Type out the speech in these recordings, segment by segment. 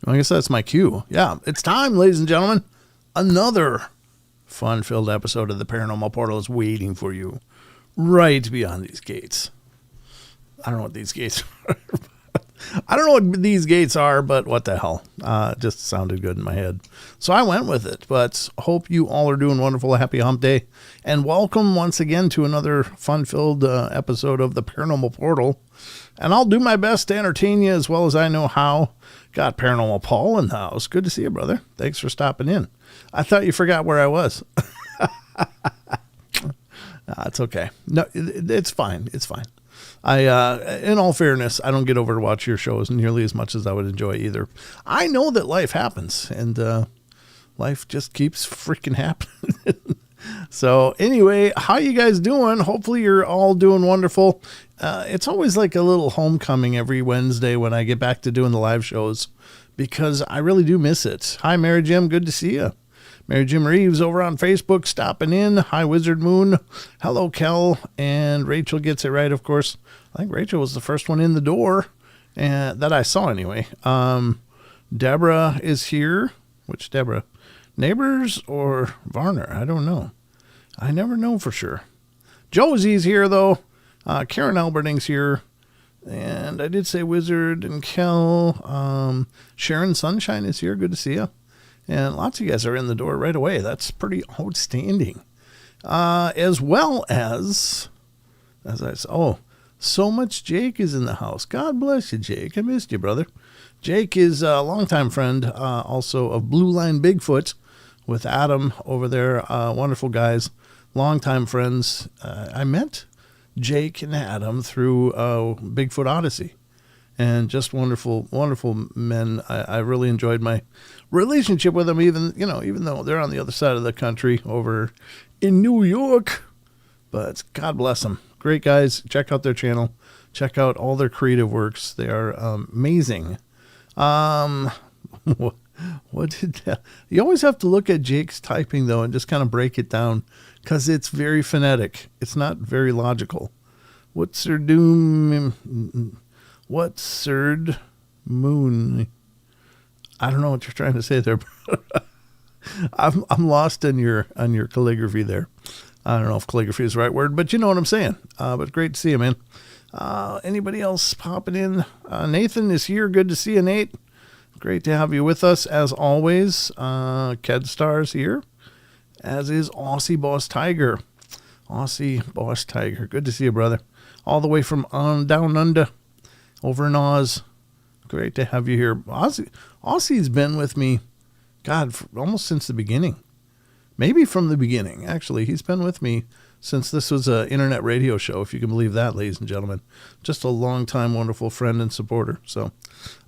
I guess that's my cue. Yeah, it's time, ladies and gentlemen. Another fun-filled episode of the Paranormal Portal is waiting for you right beyond these gates. I don't know what these gates are. I don't know what these gates are, but what the hell. It just sounded good in my head. So I went with it, but hope you all are doing wonderful. Happy hump day. And welcome once again to another fun-filled episode of the Paranormal Portal. And I'll do my best to entertain you as well as I know how. Got Paranormal Paul in the house. Good to see you, brother. Thanks for stopping in. I thought you forgot where I was. It's okay. No, it's fine. It's fine. In all fairness, I don't get over to watch your shows nearly as much as I would enjoy either. I know that life happens, and life just keeps freaking happening. So anyway, how you guys doing? Hopefully you're all doing wonderful. It's always like a little homecoming every Wednesday when I get back to doing the live shows because I really do miss it. Hi, Mary Jim. Good to see you. Mary Jim Reeves over on Facebook stopping in. Hi, Wizard Moon. Hello, Kel. And Rachel gets it right, of course. I think Rachel was the first one in the door and that I saw anyway. Deborah is here. Which Deborah? Neighbors or Varner? I don't know. I never know for sure. Josie's here, though. Karen Alberting's here. And I did say Wizard and Kel. Sharon Sunshine is here. Good to see you. And lots of you guys are in the door right away. That's pretty outstanding. As well as I said, So Much Jake is in the house. God bless you, Jake. I missed you, brother. Jake is a longtime friend, also of Blue Line Bigfoot with Adam over there. Wonderful guys, longtime friends. I met Jake and Adam through Bigfoot Odyssey, and just wonderful, wonderful men. I really enjoyed my relationship with them, even though they're on the other side of the country over in New York. But God bless them. Great guys. Check out their channel. Check out all their creative works. They are amazing. What did that? You always have to look at Jake's typing, though, and just kind of break it down because it's very phonetic. It's not very logical. What's her doom? What's third moon? I don't know what you're trying to say there. I'm lost in your calligraphy there. I don't know if calligraphy is the right word, but you know what I'm saying. But great to see you, man. Anybody else popping in? Nathan is here. Good to see you, Nate. Great to have you with us as always. Kedstar's here, as is Aussie Boss Tiger. Aussie Boss Tiger. Good to see you, brother. All the way from down under, over in Oz. Great to have you here. Aussie's been with me, God, almost since the beginning. Maybe from the beginning, actually. He's been with me since this was an internet radio show, if you can believe that, ladies and gentlemen. Just a long-time wonderful friend and supporter. So,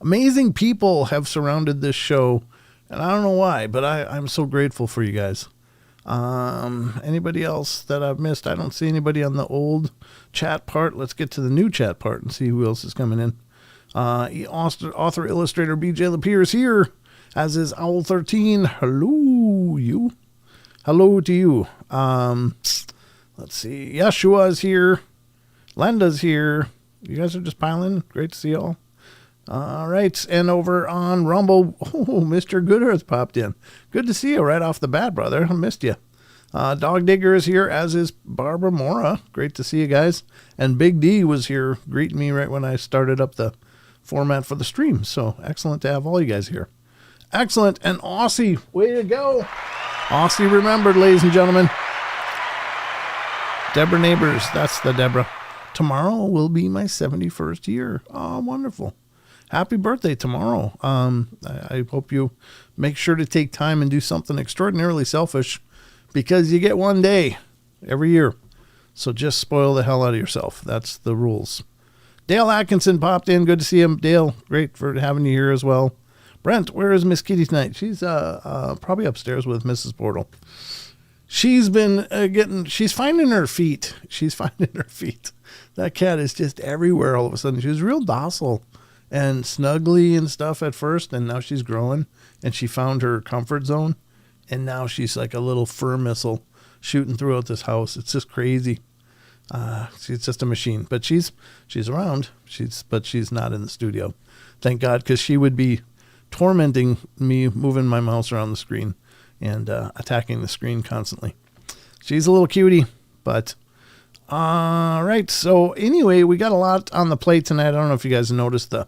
amazing people have surrounded this show, and I don't know why, but I'm so grateful for you guys. Anybody else that I've missed? I don't see anybody on the old chat part. Let's get to the new chat part and see who else is coming in. Author, illustrator B.J. Lapierre is here, as is Owl13. Hello, you. Hello to you. Let's see. Yeshua is here. Lenda's here. You guys are just piling. Great to see you all. All right. And over on Rumble, Mr. Good Earth popped in. Good to see you right off the bat, brother. I missed you. Dog Digger is here, as is Barbara Mora. Great to see you guys. And Big D was here greeting me right when I started up the format for the stream. So excellent to have all you guys here. Excellent. And Aussie, way to go. Aussie remembered, ladies and gentlemen. Deborah Neighbors, that's the Deborah. Tomorrow will be my 71st year. Oh, wonderful. Happy birthday tomorrow. I hope you make sure to take time and do something extraordinarily selfish, because you get one day every year. So just spoil the hell out of yourself. That's the rules. Dale Atkinson popped in. Good to see him. Dale, great for having you here as well. Brent, where is Miss Kitty tonight? She's probably upstairs with Mrs. Portal. She's been she's finding her feet. She's finding her feet. That cat is just everywhere all of a sudden. She was real docile and snuggly and stuff at first, and now she's growing, and she found her comfort zone, and now she's like a little fur missile shooting throughout this house. It's just crazy. She's just a machine, but she's around. But she's not in the studio. Thank God, because she would be tormenting me, moving my mouse around the screen and attacking the screen constantly. She's a little cutie, but all right. So anyway, we got a lot on the plate tonight. I don't know if you guys noticed the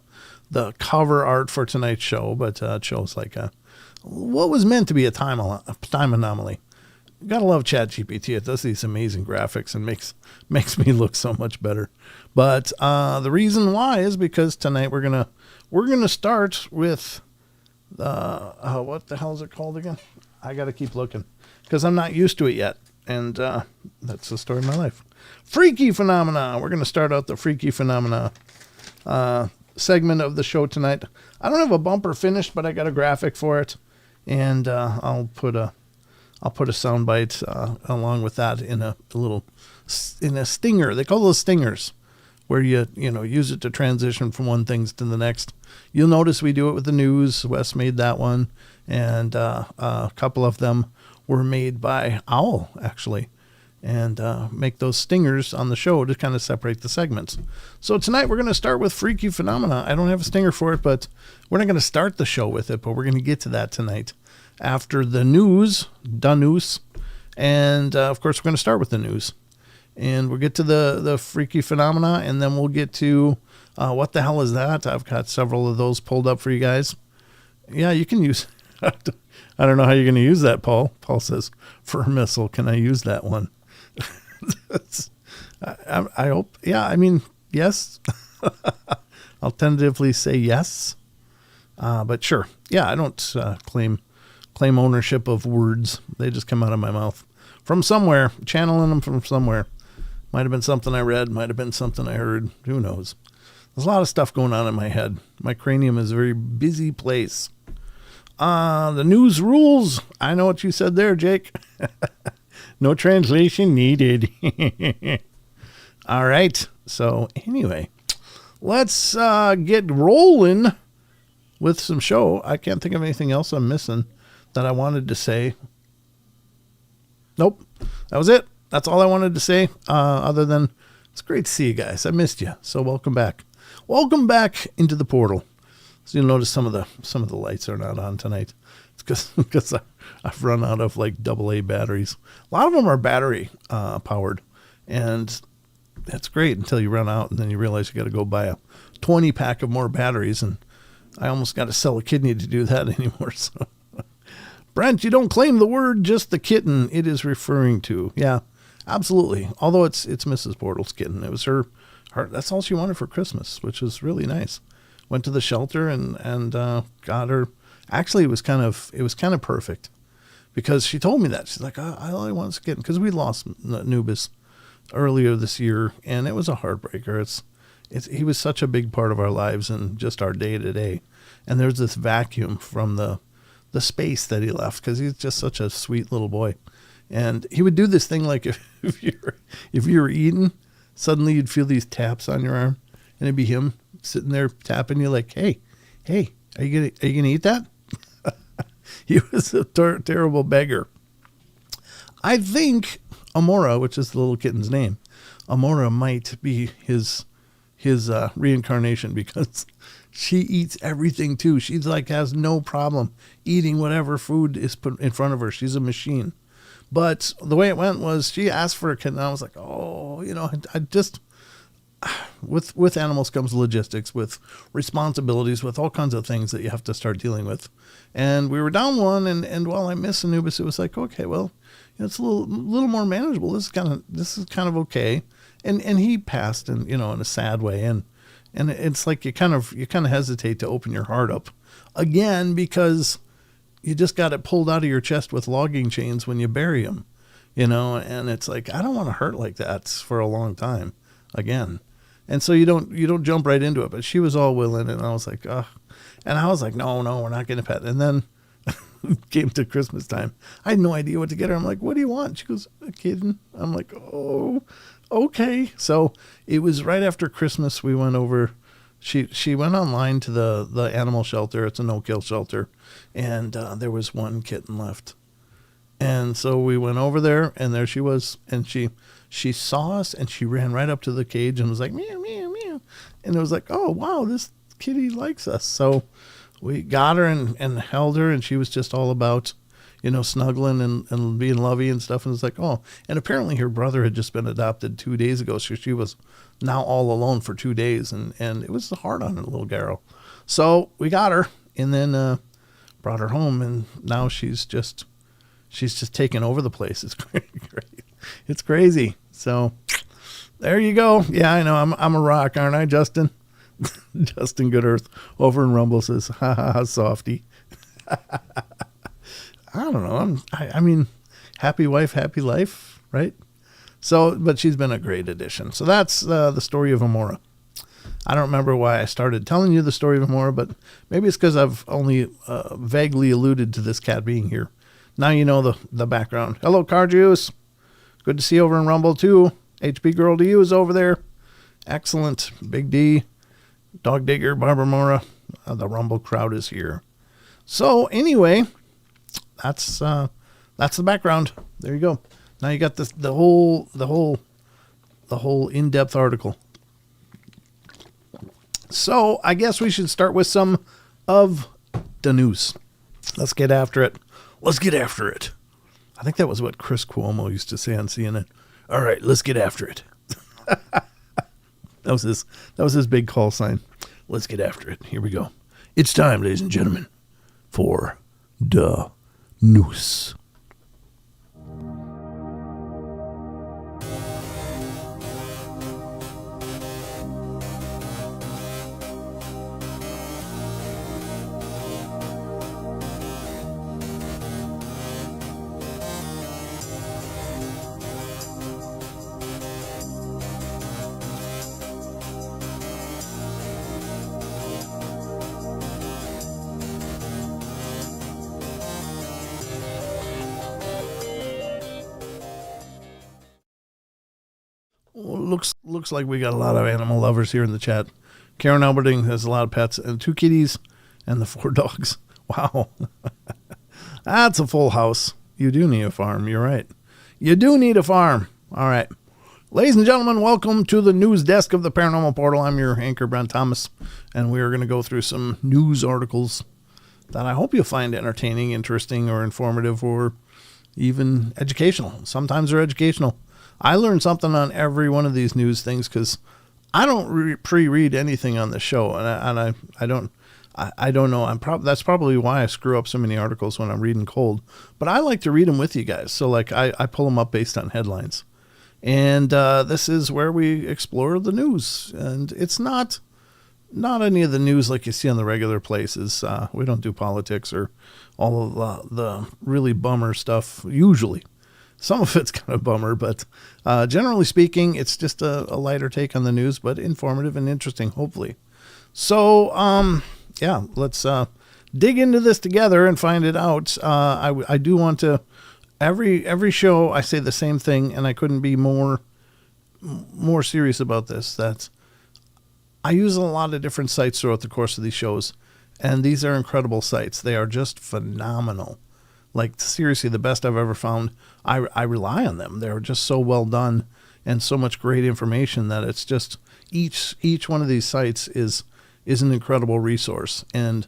cover art for tonight's show, but it shows like what was meant to be a time anomaly. Gotta love ChatGPT. It does these amazing graphics and makes me look so much better. But the reason why is because tonight we're gonna start with what the hell is it called again? I got to keep looking because I'm not used to it yet. And that's the story of my life. Freaky Phenomena. We're going to start out the Freaky Phenomena segment of the show tonight. I don't have a bumper finished, but I got a graphic for it. And I'll put a soundbite along with that in a stinger. They call those stingers, where you use it to transition from one thing to the next. You'll notice we do it with the news. Wes made that one, and a couple of them were made by Owl, actually, and make those stingers on the show to kind of separate the segments. So tonight we're going to start with Freaky Phenomena. I don't have a stinger for it, but we're not going to start the show with it, but we're going to get to that tonight after the news, and of course we're going to start with the news. And we'll get to the Freaky Phenomena, and then we'll get to what the hell is that? I've got several of those pulled up for you guys. Yeah, you can use. I don't know how you're going to use that, Paul. Paul says, "For a missile, can I use that one?" I hope. Yeah, I mean, yes. I'll tentatively say yes, but sure. Yeah, I don't claim ownership of words. They just come out of my mouth from somewhere, channeling them from somewhere. Might have been something I read, might have been something I heard. Who knows? There's a lot of stuff going on in my head. My cranium is a very busy place. The news rules. I know what you said there, Jake. No translation needed. All right. So anyway, let's get rolling with some show. I can't think of anything else I'm missing that I wanted to say. Nope. That was it. That's all I wanted to say, other than it's great to see you guys. I missed you. So welcome back. Welcome back into the portal. So you'll notice some of the lights are not on tonight. It's because I've run out of like AA batteries. A lot of them are battery powered, and that's great until you run out, and then you realize you got to go buy a 20 pack of more batteries, and I almost got to sell a kidney to do that anymore. So, Brent, you don't claim the word, just the kitten it is referring to. Yeah, absolutely. Although it's Mrs. Portal's kitten. It was her. That's all she wanted for Christmas, which was really nice. Went to the shelter and got her. Actually, it was kind of perfect, because she told me that. She's like, I only want a kitten, because we lost Nubis earlier this year, and it was a heartbreaker. He was such a big part of our lives and just our day to day. And there's this vacuum from the space that he left, because he's just such a sweet little boy. And he would do this thing like if you were eating, suddenly you'd feel these taps on your arm, and it'd be him sitting there tapping you like, hey, are you gonna eat that? He was a terrible beggar. I think Amora, which is the little kitten's name, Amora might be his reincarnation, because she eats everything too. She's like has no problem eating whatever food is put in front of her. She's a machine. But the way it went was she asked for a kitten. I was like, I just, with animals comes logistics, with responsibilities, with all kinds of things that you have to start dealing with. And we were down one, and while I miss Anubis, it was like, okay, well, it's a little more manageable. This is kind of okay. And he passed, and in a sad way, and it's like you kind of hesitate to open your heart up again, because you just got it pulled out of your chest with logging chains when you bury him, and it's like, I don't want to hurt like that for a long time again. And so you don't jump right into it, but she was all willing, and I was like, ugh. And I was like, no, we're not getting a pet. And then came to Christmas time. I had no idea what to get her. I'm like, what do you want? She goes, a kitten. I'm like, oh, okay. So it was right after Christmas. We went over. She went online to the animal shelter. It's a no-kill shelter. And there was one kitten left. And so we went over there, and there she was. And she saw us, and she ran right up to the cage and was like, meow, meow, meow. And it was like, oh, wow, this kitty likes us. So we got her and held her, and she was just all about, snuggling and being lovey and stuff. And it's like, oh, and apparently her brother had just been adopted 2 days ago. So she was now all alone for 2 days, and it was hard on her little girl. So we got her, and then brought her home, and now she's just taken over the place. It's great. It's crazy. So there you go. Yeah, I know. I'm a rock, aren't I, Justin? Justin Goodearth over in Rumble says, ha ha ha, softy. I don't know. I mean, happy wife, happy life, right? So, but she's been a great addition. So that's the story of Amora. I don't remember why I started telling you the story of Amora, but maybe it's because I've only vaguely alluded to this cat being here. Now you know the background. Hello, Car Juice. Good to see you over in Rumble, too. HP Girl to you is over there. Excellent. Big D, Dog Digger, Barbara Mora. The Rumble crowd is here. So anyway, that's the background. There you go. Now you got the whole in-depth article. So I guess we should start with some of the news. Let's get after it. Let's get after it. I think that was what Chris Cuomo used to say on CNN. All right, let's get after it. That was his big call sign. Let's get after it. Here we go. It's time, ladies and gentlemen, for the news. Looks like we got a lot of animal lovers here in the chat. Karen Alberding has a lot of pets, and 2 kitties and the 4 dogs. Wow. That's a full house. You do need a farm. You're right. You do need a farm. All right. Ladies and gentlemen, welcome to the news desk of the Paranormal Portal. I'm your anchor, Brent Thomas, and we are going to go through some news articles that I hope you'll find entertaining, interesting, or informative, or even educational. Sometimes they're educational. I learn something on every one of these news things because I don't pre-read anything on the show, and I don't know. That's probably why I screw up so many articles when I'm reading cold. But I like to read them with you guys, so like I pull them up based on headlines. And this is where we explore the news. And it's not any of the news like you see on the regular places. We don't do politics or all of the really bummer stuff, usually. Some of it's kind of bummer, but generally speaking, it's just a lighter take on the news, but informative and interesting, hopefully. So, let's dig into this together and find it out. I do want to... Every show I say the same thing, and I couldn't be more serious about this, that I use a lot of different sites throughout the course of these shows, and these are incredible sites. They are just phenomenal. Like, seriously, the best I've ever found. I rely on them. They're just so well done and so much great information that it's just each one of these sites is an incredible resource. And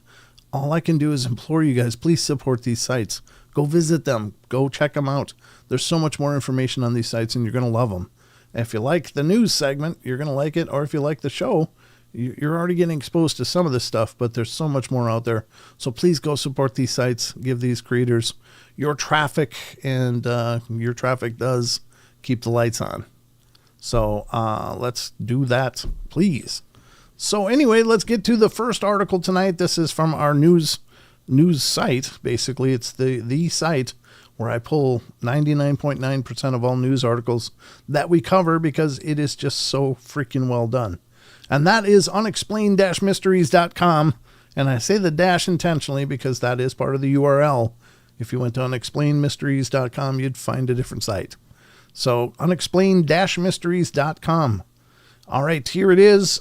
all I can do is implore you guys, please support these sites. Go visit them. Go check them out. There's so much more information on these sites, and you're going to love them. If you like the news segment, you're going to like it. Or if you like the show, you're already getting exposed to some of this stuff, but there's so much more out there. So please go support these sites. Give these creators your traffic, and your traffic does keep the lights on. So let's do that, please. So anyway, let's get to the first article tonight. This is from our news site. Basically, it's the site where I pull 99.9% of all news articles that we cover because it is just so freaking well done. And that is unexplained-mysteries.com. And I say the dash intentionally because that is part of the URL. If you went to unexplainedmysteries.com, you'd find a different site. So unexplained-mysteries.com. All right, here it is.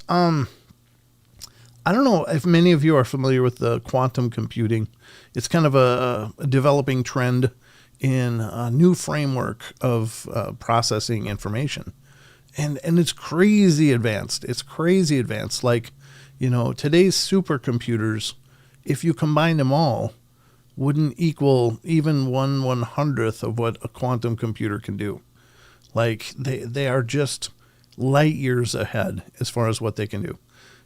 I don't know if many of you are familiar with the quantum computing. It's kind of a developing trend in a new framework of processing information. And it's crazy advanced. It's crazy advanced. Like, today's supercomputers, if you combine them all, wouldn't equal even 1/100th of what a quantum computer can do. Like, they are just light years ahead as far as what they can do.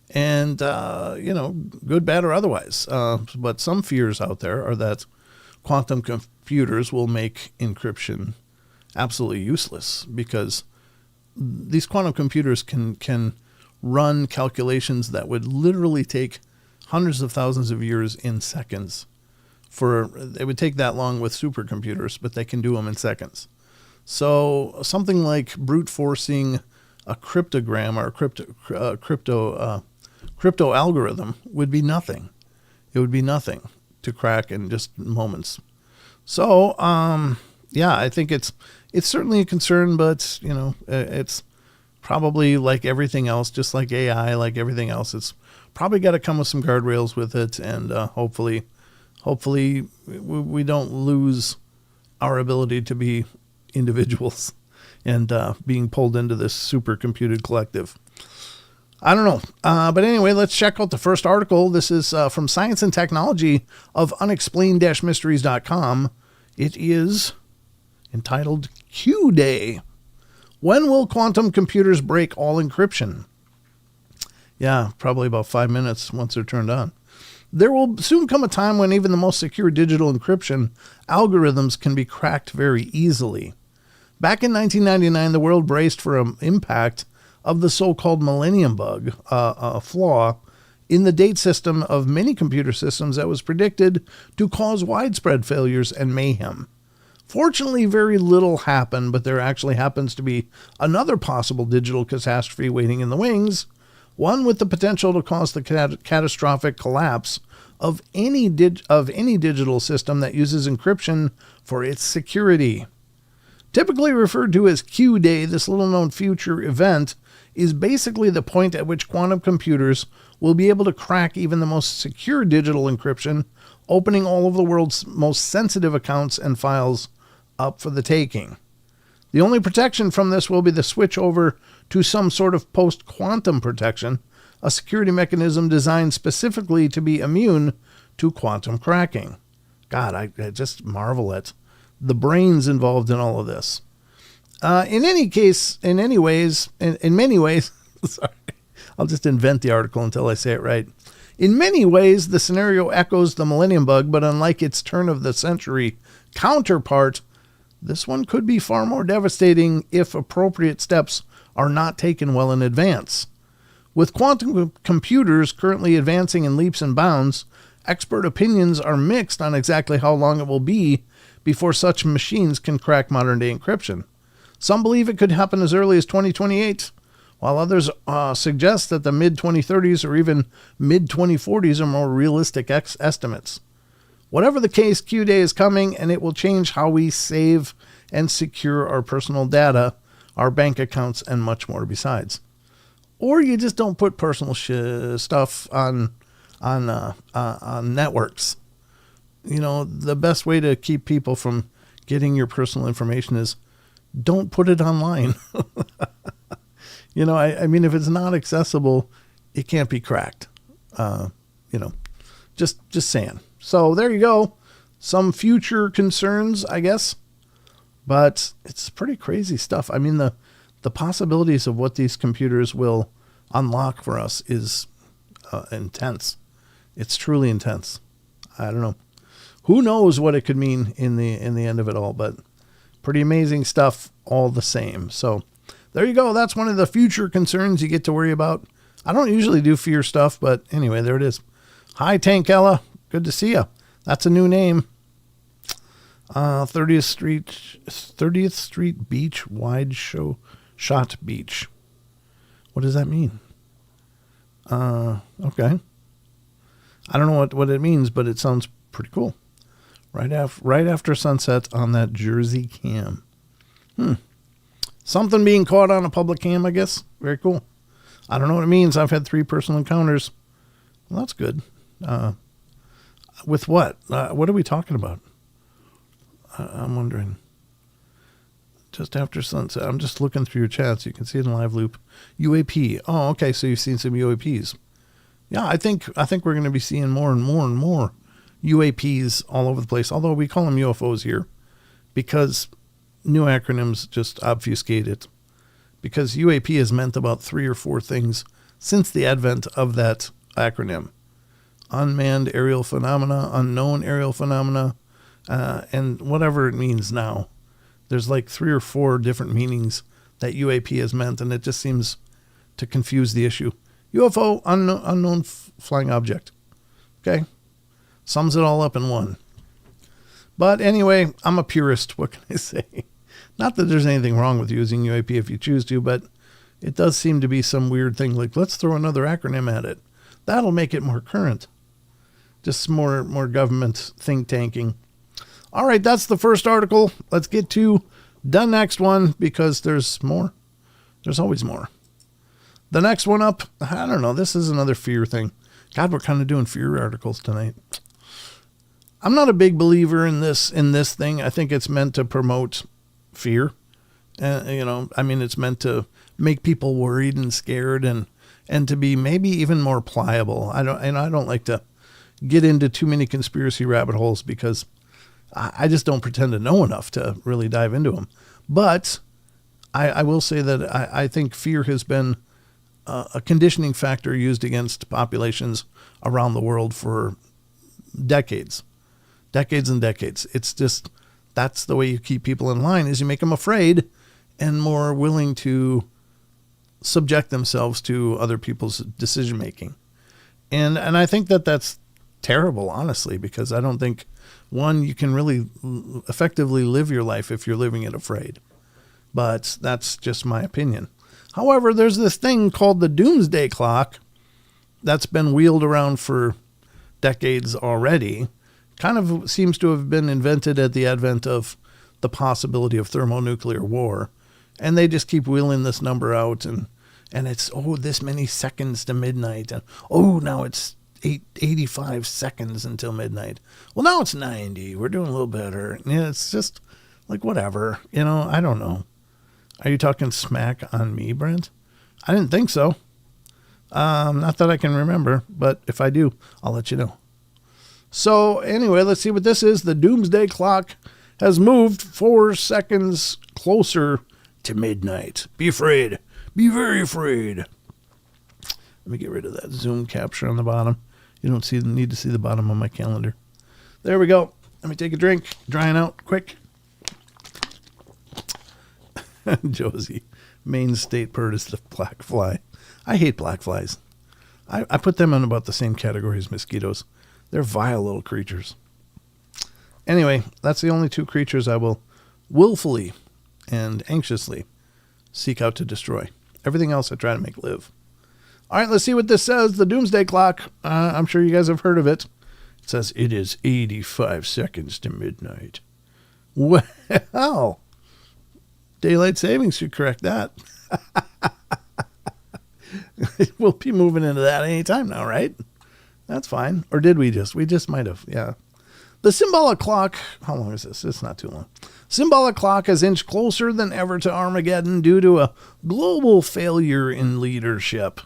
And, good, bad, or otherwise. But some fears out there are that quantum computers will make encryption absolutely useless because these quantum computers can run calculations that would literally take hundreds of thousands of years in seconds. It would take that long with supercomputers, but they can do them in seconds. So something like brute forcing a cryptogram or a crypto algorithm would be nothing. It would be nothing to crack in just moments. So, I think it's certainly a concern, but it's probably like everything else, just like AI, like everything else. It's probably got to come with some guardrails with it, and hopefully we don't lose our ability to be individuals and being pulled into this supercomputed collective. I don't know. But anyway, let's check out the first article. This is from Science and Technology of unexplained-mysteries.com. It is entitled Q Day. When will quantum computers break all encryption? Yeah, probably about 5 minutes once they're turned on. There will soon come a time when even the most secure digital encryption algorithms can be cracked very easily. Back in 1999, the world braced for an impact of the so-called millennium bug, a flaw in the date system of many computer systems that was predicted to cause widespread failures and mayhem. Fortunately, very little happened, but there actually happens to be another possible digital catastrophe waiting in the wings, one with the potential to cause the catastrophic collapse of any digital system that uses encryption for its security. Typically referred to as Q Day, this little-known future event is basically the point at which quantum computers will be able to crack even the most secure digital encryption, opening all of the world's most sensitive accounts and files up for the taking. The only protection from this will be the switch over to some sort of post-quantum protection, a security mechanism designed specifically to be immune to quantum cracking. God, I just marvel at the brains involved in all of this. In many ways, sorry, I'll just invent the article until I say it right. In many ways, the scenario echoes the Millennium Bug, but unlike its turn of the century counterpart, this one could be far more devastating if appropriate steps are not taken well in advance. With quantum computers currently advancing in leaps and bounds, expert opinions are mixed on exactly how long it will be before such machines can crack modern-day encryption. Some believe it could happen as early as 2028, while others suggest that the mid-2030s or even mid-2040s are more realistic estimates. Whatever the case, Q-Day is coming, and it will change how we save and secure our personal data, our bank accounts, and much more besides. Or you just don't put personal stuff on networks. You know, the best way to keep people from getting your personal information is don't put it online. You know, I mean, if it's not accessible, it can't be cracked. Just saying. So there you go. Some future concerns, I guess. But it's pretty crazy stuff. I mean, the possibilities of what these computers will unlock for us is intense. It's truly intense. I don't know. Who knows what it could mean in the end of it all, but pretty amazing stuff all the same. So there you go. That's one of the future concerns you get to worry about. I don't usually do fear stuff, but anyway, there it is. Hi, Tankella. Good to see you. That's a new name. 30th Street Beach, wide shot beach. What does that mean? Okay. I don't know what it means, but it sounds pretty cool. Right after sunset on that Jersey cam. Something being caught on a public cam, I guess. Very cool. I don't know what it means. I've had 3 personal encounters. Well, that's good. With what? What are we talking about? I'm wondering. Just after sunset. I'm just looking through your chats. You can see it in live loop. UAP. Oh, okay. So you've seen some UAPs. Yeah, I think we're going to be seeing more and more and more UAPs all over the place. Although we call them UFOs here because new acronyms just obfuscate it. Because UAP has meant about 3 or 4 things since the advent of that acronym. Unmanned aerial phenomena, unknown aerial phenomena, and whatever it means now. There's like 3 or 4 different meanings that UAP has meant, and it just seems to confuse the issue. UFO, unknown flying object. Okay? Sums it all up in one. But anyway, I'm a purist. What can I say? Not that there's anything wrong with using UAP if you choose to, but it does seem to be some weird thing like, let's throw another acronym at it. That'll make it more current. Just more government think tanking. All right, that's the first article. Let's get to the next one because there's more. There's always more. The next one up, I don't know. This is another fear thing. God, we're kind of doing fear articles tonight. I'm not a big believer in this thing. I think it's meant to promote fear. It's meant to make people worried and scared and to be maybe even more pliable. I don't like to get into too many conspiracy rabbit holes because I just don't pretend to know enough to really dive into them. But I will say that I think fear has been a conditioning factor used against populations around the world for decades and decades. It's just, that's the way you keep people in line, is you make them afraid and more willing to subject themselves to other people's decision making. And I think that that's terrible, honestly, because I don't think, one, you can really effectively live your life if you're living it afraid. But that's just my opinion. However, there's this thing called the doomsday clock that's been wheeled around for decades already. Kind of seems to have been invented at the advent of the possibility of thermonuclear war. And they just keep wheeling this number out, and it's, this many seconds to midnight. And, now it's 85 seconds until midnight. Well, now it's 90. We're doing a little better. Yeah, it's just like, whatever. I don't know. Are you talking smack on me, Brent? I didn't think so. Not that I can remember, but if I do, I'll let you know. So anyway, let's see what this is. The doomsday clock has moved 4 seconds closer to midnight. Be afraid. Be very afraid. Let me get rid of that zoom capture on the bottom. You don't need to see the bottom of my calendar. There we go. Let me take a drink. Drying out quick. Josie, Maine state bird is the black fly. I hate black flies. I put them in about the same category as mosquitoes. They're vile little creatures. Anyway, that's the only 2 creatures I will willfully and anxiously seek out to destroy. Everything else I try to make live. All right, let's see what this says. The doomsday clock. I'm sure you guys have heard of it. It says it is 85 seconds to midnight. Well, daylight savings should correct that. We'll be moving into that anytime now, right? That's fine. Or did we just? We just might have, yeah. The symbolic clock, how long is this? It's not too long. Symbolic clock has inched closer than ever to Armageddon due to a global failure in leadership.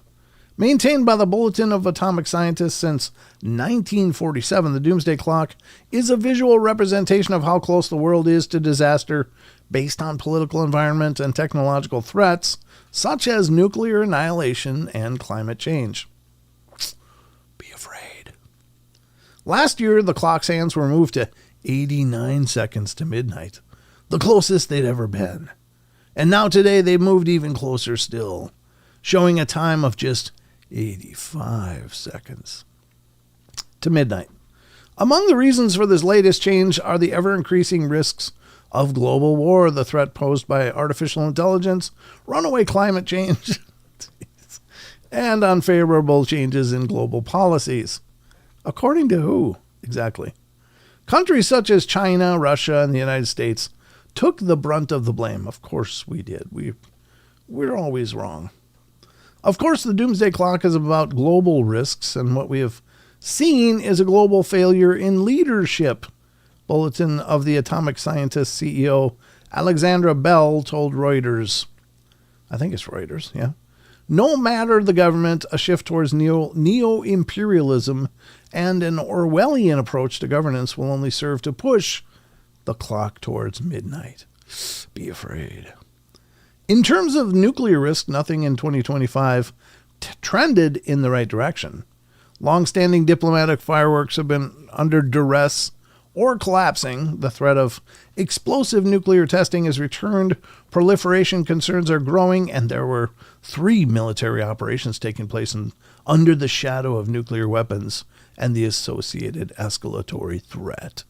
Maintained by the Bulletin of Atomic Scientists since 1947, the doomsday clock is a visual representation of how close the world is to disaster based on political environment and technological threats, such as nuclear annihilation and climate change. Be afraid. Last year, the clock's hands were moved to 89 seconds to midnight, the closest they'd ever been. And now today, they've moved even closer still, showing a time of just 85 seconds to midnight. Among the reasons for this latest change are the ever-increasing risks of global war, the threat posed by artificial intelligence, runaway climate change, and unfavorable changes in global policies. According to who, exactly? Countries such as China, Russia, and the United States took the brunt of the blame. Of course we did. We're always wrong. Of course, the doomsday clock is about global risks, and what we have seen is a global failure in leadership. Bulletin of the Atomic Scientists CEO Alexandra Bell told Reuters. I think it's Reuters, yeah. No matter the government, a shift towards neo-imperialism and an Orwellian approach to governance will only serve to push the clock towards midnight. Be afraid. In terms of nuclear risk, nothing in 2025 trended in the right direction. Long-standing diplomatic fireworks have been under duress or collapsing. The threat of explosive nuclear testing has returned. Proliferation concerns are growing, and there were 3 military operations taking place under the shadow of nuclear weapons and the associated escalatory threat.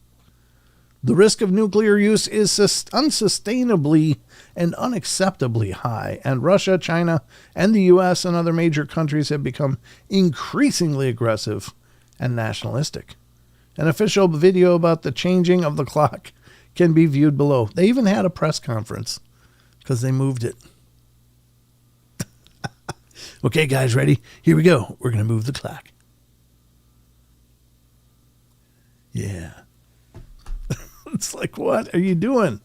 The risk of nuclear use is unsustainably and unacceptably high, and Russia, China, and the U.S. and other major countries have become increasingly aggressive and nationalistic. An official video about the changing of the clock can be viewed below. They even had a press conference because they moved it. Okay, guys, ready? Here we go. We're going to move the clock. Yeah. It's like, what are you doing?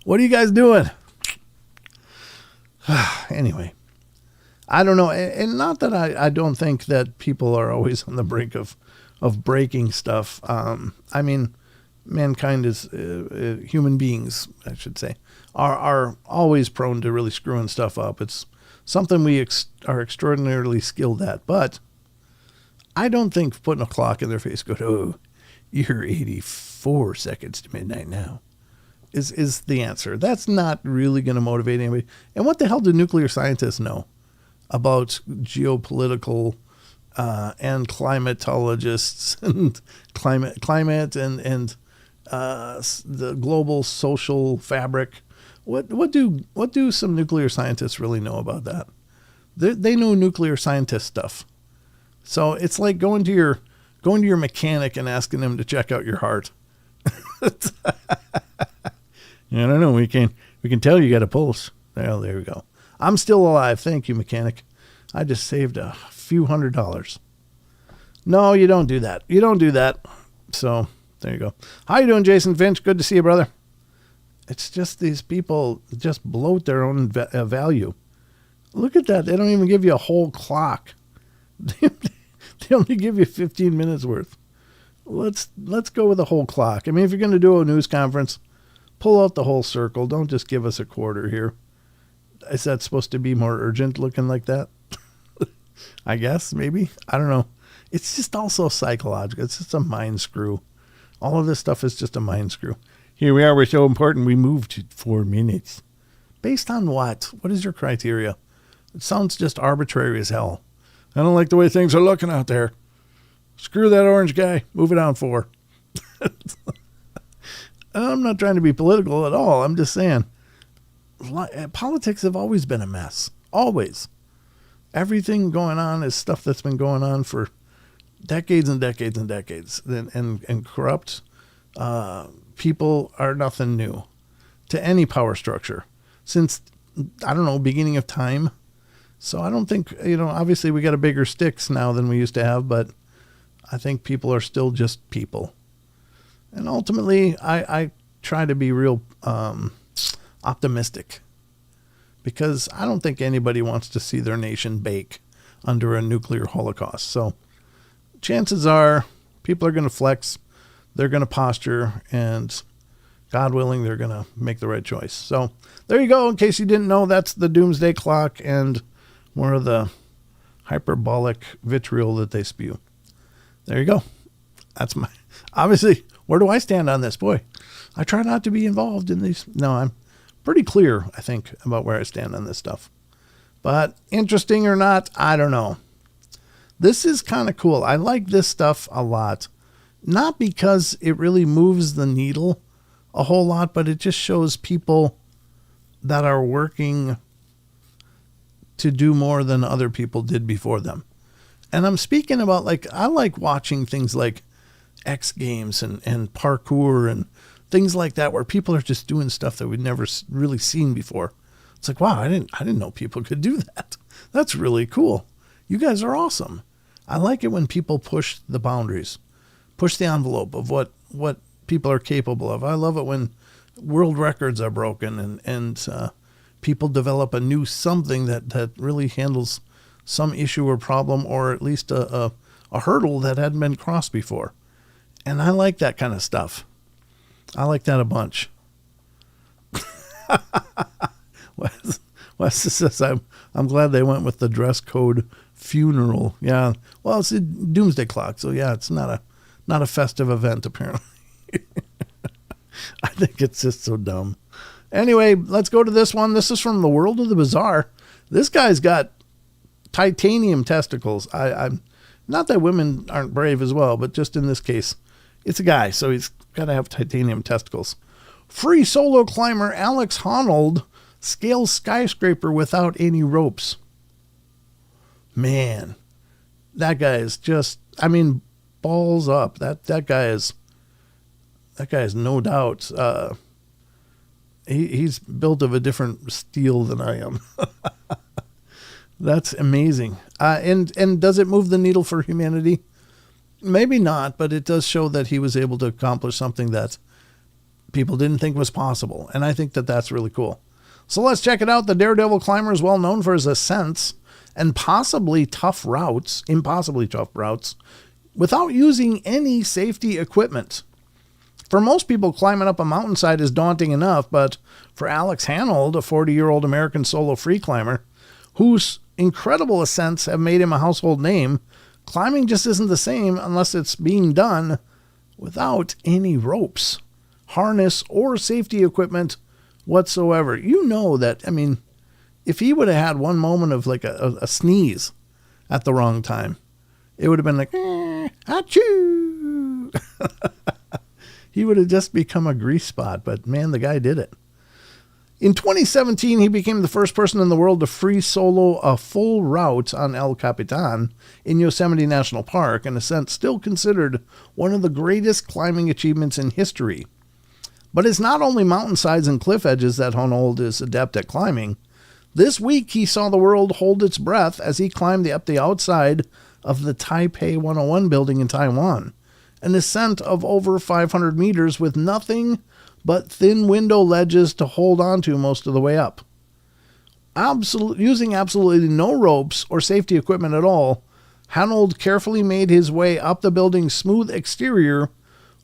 What are you guys doing? Anyway, I don't know. And not that I don't think that people are always on the brink of breaking stuff. I mean, mankind is, human beings, I should say, are always prone to really screwing stuff up. It's something we are extraordinarily skilled at. But I don't think putting a clock in their face, going, oh, you're 84 seconds to midnight now, is the answer. That's not really going to motivate anybody. And what the hell do nuclear scientists know about geopolitical and climatologists and climate and the global social fabric? What do some nuclear scientists really know about that? They know nuclear scientist stuff. So it's like going to your mechanic and asking them to check out your heart. I don't know. We can tell you got a pulse. Well, there we go. I'm still alive. Thank you, mechanic. I just saved a few $100s. No, you don't do that. You don't do that. So there you go. How you doing, Jason Finch? Good to see you, brother. It's just these people just bloat their own value. Look at that. They don't even give you a whole clock. They only give you 15 minutes worth. Let's go with a whole clock. I mean, if you're going to do a news conference, pull out the whole circle. Don't just give us a quarter here. Is that supposed to be more urgent looking like that? I guess, maybe. I don't know. It's just also psychological. It's just a mind screw. All of this stuff is just a mind screw. Here we are. We're so important. We moved to 4 minutes. Based on what? What is your criteria? It sounds just arbitrary as hell. I don't like the way things are looking out there. Screw that orange guy. Move it on 4. I'm not trying to be political at all. I'm just saying. Politics have always been a mess. Always. Everything going on is stuff that's been going on for decades and decades and decades. And corrupt people are nothing new to any power structure since, I don't know, beginning of time. So I don't think, obviously we got a bigger sticks now than we used to have, but I think people are still just people. And ultimately, I try to be real optimistic because I don't think anybody wants to see their nation bake under a nuclear holocaust. So chances are people are going to flex, they're going to posture, and God willing, they're going to make the right choice. So there you go. In case you didn't know, that's the doomsday clock and more of the hyperbolic vitriol that they spew. There you go. That's my, obviously, where do I stand on this? Boy, I try not to be involved in these. No, I'm pretty clear, I think, about where I stand on this stuff. But interesting or not, I don't know. This is kind of cool. I like this stuff a lot. Not because it really moves the needle a whole lot, but it just shows people that are working to do more than other people did before them. And I'm speaking about, I like watching things like X Games and parkour and things like that, where people are just doing stuff that we'd never really seen before. It's like, wow, I didn't know people could do that. That's really cool. You guys are awesome. I like it when people push the boundaries, push the envelope of what people are capable of. I love it when world records are broken and people develop a new something that really handles some issue or problem, or at least a hurdle that hadn't been crossed before. And I like that kind of stuff. I like that a bunch. Wes says, I'm glad they went with the dress code funeral. Yeah. Well, it's a doomsday clock, so yeah, it's not a festive event, apparently. I think it's just so dumb. Anyway, let's go to this one. This is from the World of the Bizarre. This guy's got titanium testicles. I'm not that women aren't brave as well, but just in this case, it's a guy, so he's got to have titanium testicles. Free solo climber Alex Honnold scales skyscraper without any ropes. Man, that guy is just, balls up. That guy is no doubt. He's built of a different steel than I am. That's amazing. And does it move the needle for humanity? Maybe not, but it does show that he was able to accomplish something that people didn't think was possible. And I think that that's really cool. So let's check it out. The Daredevil climber is well known for his ascents and impossibly tough routes, without using any safety equipment. For most people, climbing up a mountainside is daunting enough, but for Alex Honnold, a 40-year-old American solo free climber, whose incredible ascents have made him a household name, climbing just isn't the same unless it's being done without any ropes, harness, or safety equipment whatsoever. You know that, if he would have had one moment of like a sneeze at the wrong time, it would have been like, achoo! He would have just become a grease spot, but man, the guy did it. In 2017, he became the first person in the world to free solo a full route on El Capitan in Yosemite National Park, an ascent still considered one of the greatest climbing achievements in history. But it's not only mountainsides and cliff edges that Honnold is adept at climbing. This week, he saw the world hold its breath as he climbed up the outside of the Taipei 101 building in Taiwan, an ascent of over 500 meters with nothing but thin window ledges to hold onto most of the way up. Using absolutely no ropes or safety equipment at all, Hanold carefully made his way up the building's smooth exterior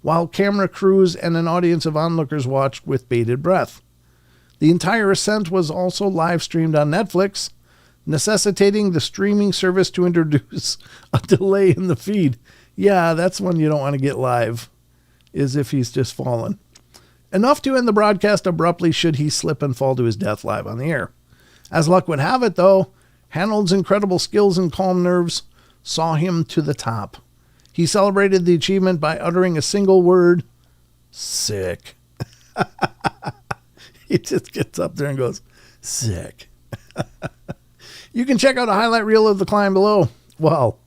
while camera crews and an audience of onlookers watched with bated breath. The entire ascent was also live streamed on Netflix, necessitating the streaming service to introduce a delay in the feed. Yeah, that's one you don't want to get live, is if he's just fallen. Enough to end the broadcast abruptly should he slip and fall to his death live on the air. As luck would have it, though, Hanold's incredible skills and calm nerves saw him to the top. He celebrated the achievement by uttering a single word, sick. He just gets up there and goes, sick. You can check out a highlight reel of the climb below. Well,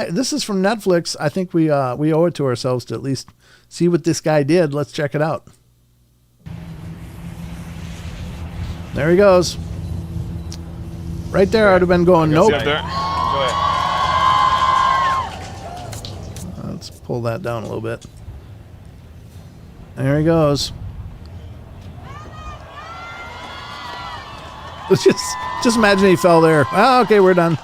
this is from Netflix. I think we owe it to ourselves to at least see what this guy did. Let's check it out. There he goes. Right there, I'd have been going, nope. Let's pull that down a little bit. There he goes. Let's just imagine he fell there. Oh, okay, we're done.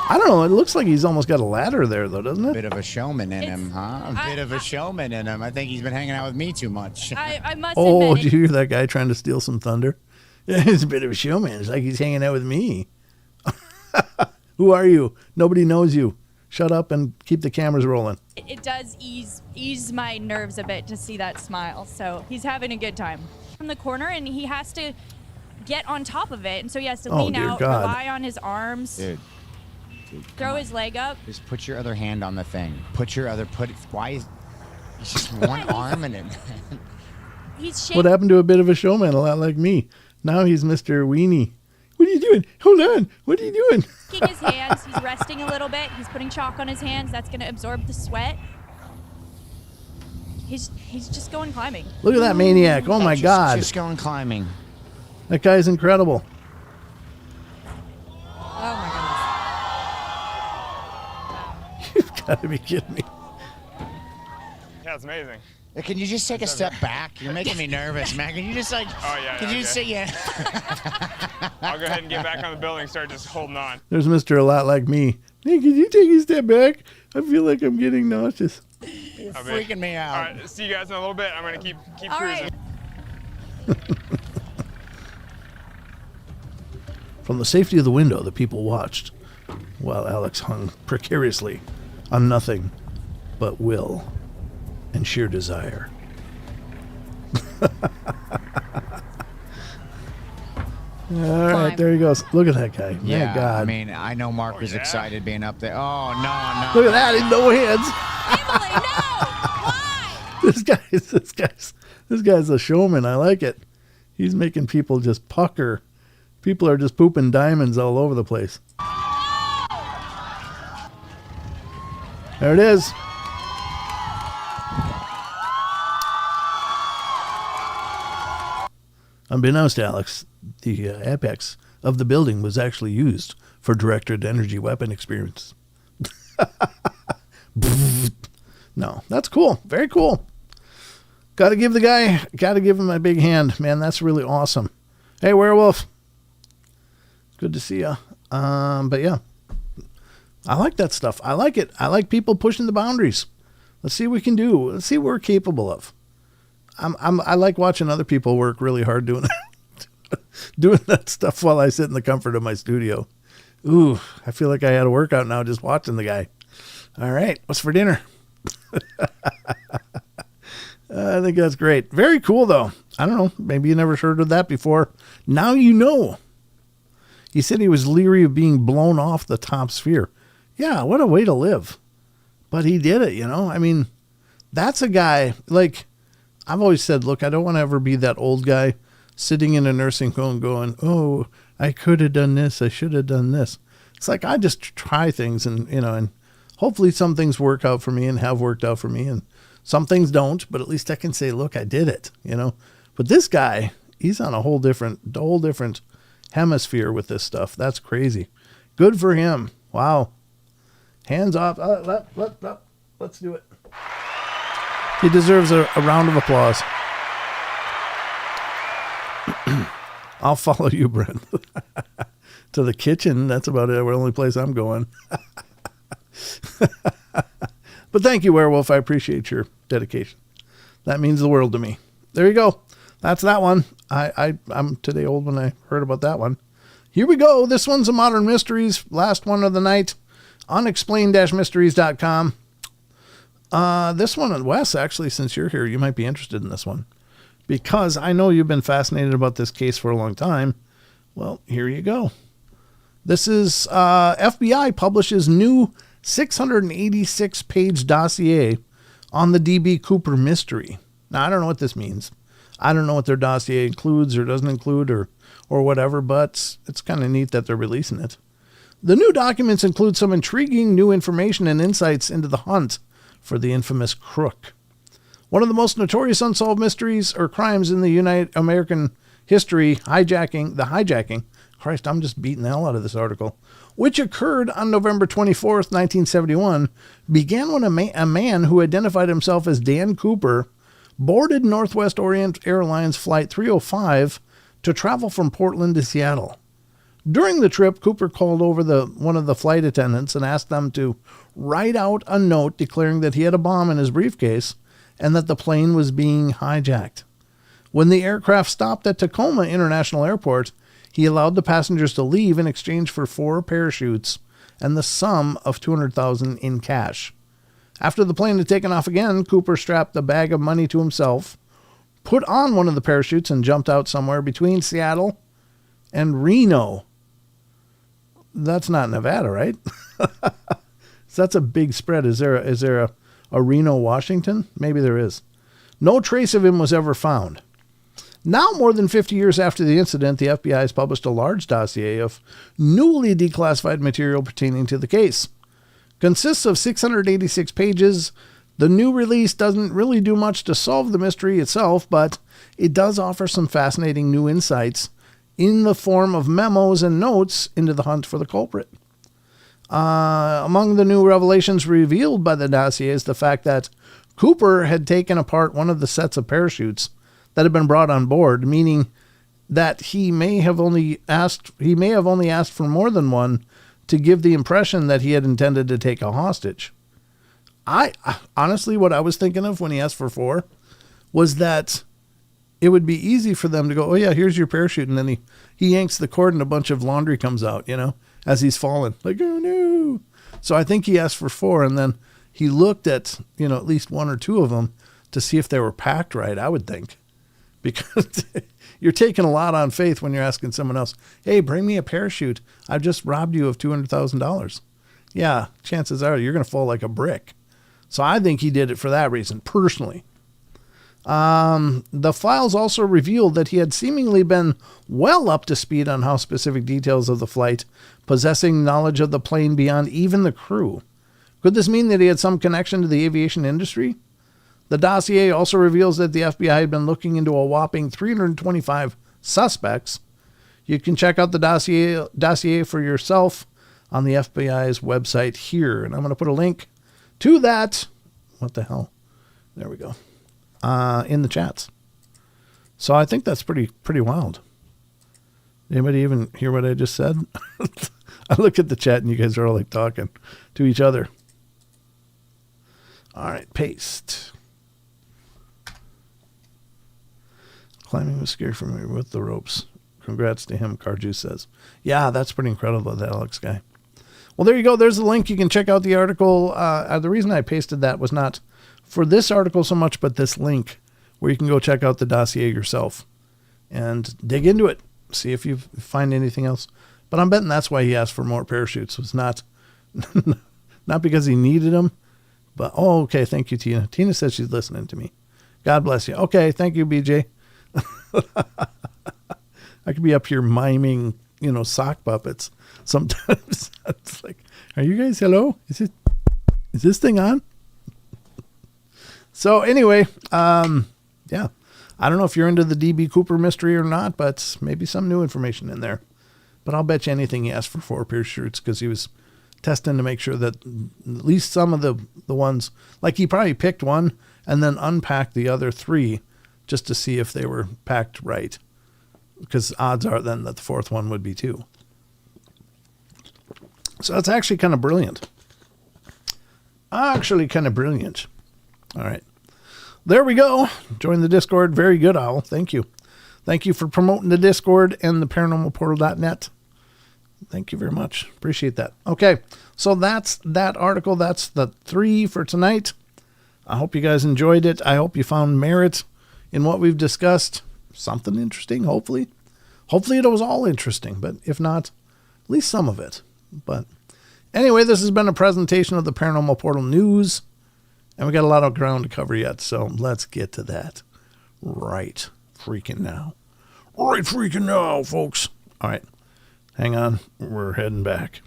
I don't know. It looks like he's almost got a ladder there, though, doesn't it? Bit of a showman in him, huh? A bit of a showman in him. I think he's been hanging out with me too much. I must Oh, admit did you hear that guy trying to steal some thunder? Yeah, he's a bit of a showman. It's like he's hanging out with me. Who are you? Nobody knows you. Shut up and keep the cameras rolling. it does ease my nerves a bit to see that smile. So he's having a good time. From the corner, and he has to get on top of it. And so he has to lean out, God. rely on his arms. Dude, Throw his leg up. just put your other hand on the thing. Why is he's just one arm in it? He's shaking. What happened to a bit of a showman, a lot like me? Now he's Mr. Weenie. What are you doing? Hold on. What are you doing? His hands. He's resting a little bit. He's putting chalk on his hands. That's going to absorb the sweat. He's just going climbing. Look at that maniac. Oh, my God. Just going climbing. That guy's incredible. Oh my goodness. You've got to be kidding me. Yeah, it's amazing. Can you just take a step back? You're making me nervous, man. Can you just like? Oh, yeah, Can yeah, you just okay. say yeah? I'll go ahead and get back on the building and start just holding on. There's Mr. A lot like me. Hey, can you take a step back? I feel like I'm getting nauseous. You're I'm freaking me All out. right, see you guys in a little bit. I'm going to keep All cruising. right. From the safety of the window, the people watched while Alex hung precariously on nothing but will and sheer desire. All right, there he goes. Look at that guy. Yeah, My God. I mean, I know Mark was yeah. excited being up there. Oh no! Look at that. In no hands. Emily, no! Why? This guy's a showman. I like it. He's making people just pucker. People are just pooping diamonds all over the place. There it is. Unbeknownst to Alex, the apex of the building was actually used for directed energy weapon experience. No, that's cool. Very cool. Got to give him a big hand, man. That's really awesome. Hey, Werewolf. Good to see ya. But yeah, I like that stuff. I like it. I like people pushing the boundaries. Let's see what we can do. Let's see what we're capable of. I like watching other people work really hard doing doing that stuff while I sit in the comfort of my studio. Ooh, I feel like I had a workout now just watching the guy. All right, what's for dinner? I think that's great. Very cool, though. I don't know. Maybe you never heard of that before. Now you know. He said he was leery of being blown off the top sphere. Yeah, what a way to live. But he did it, you know? I mean, that's a guy, like, I've always said, look, I don't want to ever be that old guy sitting in a nursing home going, oh, I could have done this. I should have done this. It's like I just try things and, you know, and hopefully some things work out for me and have worked out for me. And some things don't, but at least I can say, look, I did it, you know. But this guy, he's on a whole different hemisphere with this stuff. That's crazy. Good for him. Wow. Hands off. Let's do it. He deserves a round of applause. I'll follow you, Brent. To the kitchen. That's about it. The only place I'm going. But thank you, Werewolf. I appreciate your dedication. That means the world to me. There you go. That's that one. I'm today old when I heard about that one. Here we go. This one's a Modern Mysteries. Last one of the night. Unexplained-mysteries.com. This one, Wes, actually, since you're here, you might be interested in this one. Because I know you've been fascinated about this case for a long time. Well, here you go. This is FBI publishes new 686-page dossier on the D.B. Cooper mystery. Now, I don't know what this means. I don't know what their dossier includes or doesn't include or whatever, but it's kind of neat that they're releasing it. The new documents include some intriguing new information and insights into the hunt for the infamous crook. One of the most notorious unsolved mysteries or crimes in the American history, hijacking. Christ, I'm just beating the hell out of this article. Which occurred on November 24th, 1971, began when a man who identified himself as Dan Cooper boarded Northwest Orient Airlines Flight 305 to travel from Portland to Seattle. During the trip, Cooper called over one of the flight attendants and asked them to write out a note declaring that he had a bomb in his briefcase and that the plane was being hijacked. When the aircraft stopped at Tacoma International Airport, he allowed the passengers to leave in exchange for 4 parachutes and the sum of $200,000 in cash. After the plane had taken off again, Cooper strapped a bag of money to himself, put on one of the parachutes, and jumped out somewhere between Seattle and Reno. That's not Nevada, right? So that's a big spread. Is there a Reno, Washington? Maybe there is. No trace of him was ever found. Now, more than 50 years after the incident, the FBI has published a large dossier of newly declassified material pertaining to the case. Consists of 686 pages. The new release doesn't really do much to solve the mystery itself, but it does offer some fascinating new insights in the form of memos and notes into the hunt for the culprit. Among the new revelations revealed by the dossier is the fact that Cooper had taken apart one of the sets of parachutes that had been brought on board, meaning that he may have only asked for more than one to give the impression that he had intended to take a hostage. I honestly, what I was thinking of when he asked for 4 was that it would be easy for them to go, oh yeah, here's your parachute. And then he yanks the cord and a bunch of laundry comes out, as he's falling, like, oh no. So I think he asked for 4, and then he looked at, at least 1 or 2 of them to see if they were packed right, I would think. Because you're taking a lot on faith when you're asking someone else, hey, bring me a parachute. I've just robbed you of $200,000. Yeah, chances are you're going to fall like a brick. So I think he did it for that reason, personally. The files also revealed that he had seemingly been well up to speed on how specific details of the flight, possessing knowledge of the plane beyond even the crew. Could this mean that he had some connection to the aviation industry? The dossier also reveals that the FBI had been looking into a whopping 325 suspects. You can check out the dossier for yourself on the FBI's website here. And I'm going to put a link to that. What the hell? There we go. In the chats. So I think that's pretty wild. Anybody even hear what I just said? I look at the chat and you guys are all like talking to each other. All right, paste. Climbing was scary for me with the ropes. Congrats to him, Carju says. Yeah, that's pretty incredible, that Alex guy. Well, there you go. There's the link. You can check out the article. The reason I pasted that was not for this article so much, but this link where you can go check out the dossier yourself and dig into it. See if you find anything else. But I'm betting that's why he asked for more parachutes. It was not because he needed them. But, okay. Thank you, Tina. Tina says she's listening to me. God bless you. Okay. Thank you, BJ. I could be up here miming, sock puppets. Sometimes it's like, are you guys, hello? Is this thing on? So anyway, yeah, I don't know if you're into the DB Cooper mystery or not, but maybe some new information in there. But I'll bet you anything he asked for 4 parachutes because he was testing to make sure that at least some of the ones, like he probably picked one and then unpacked the other 3 just to see if they were packed right. Because odds are then that the 4th one would be too. So that's actually kind of brilliant. All right. There we go. Join the Discord. Very good, Owl. Thank you. Thank you for promoting the Discord and the paranormalportal.net. Thank you very much. Appreciate that. Okay. So that's that article. That's the 3 for tonight. I hope you guys enjoyed it. I hope you found merit in what we've discussed. Something interesting, hopefully. Hopefully it was all interesting, but if not, at least some of it. But anyway, this has been a presentation of the Paranormal Portal news, and we got a lot of ground to cover yet, so let's get to that right freaking now. Right freaking now, folks. All right, hang on. We're heading back.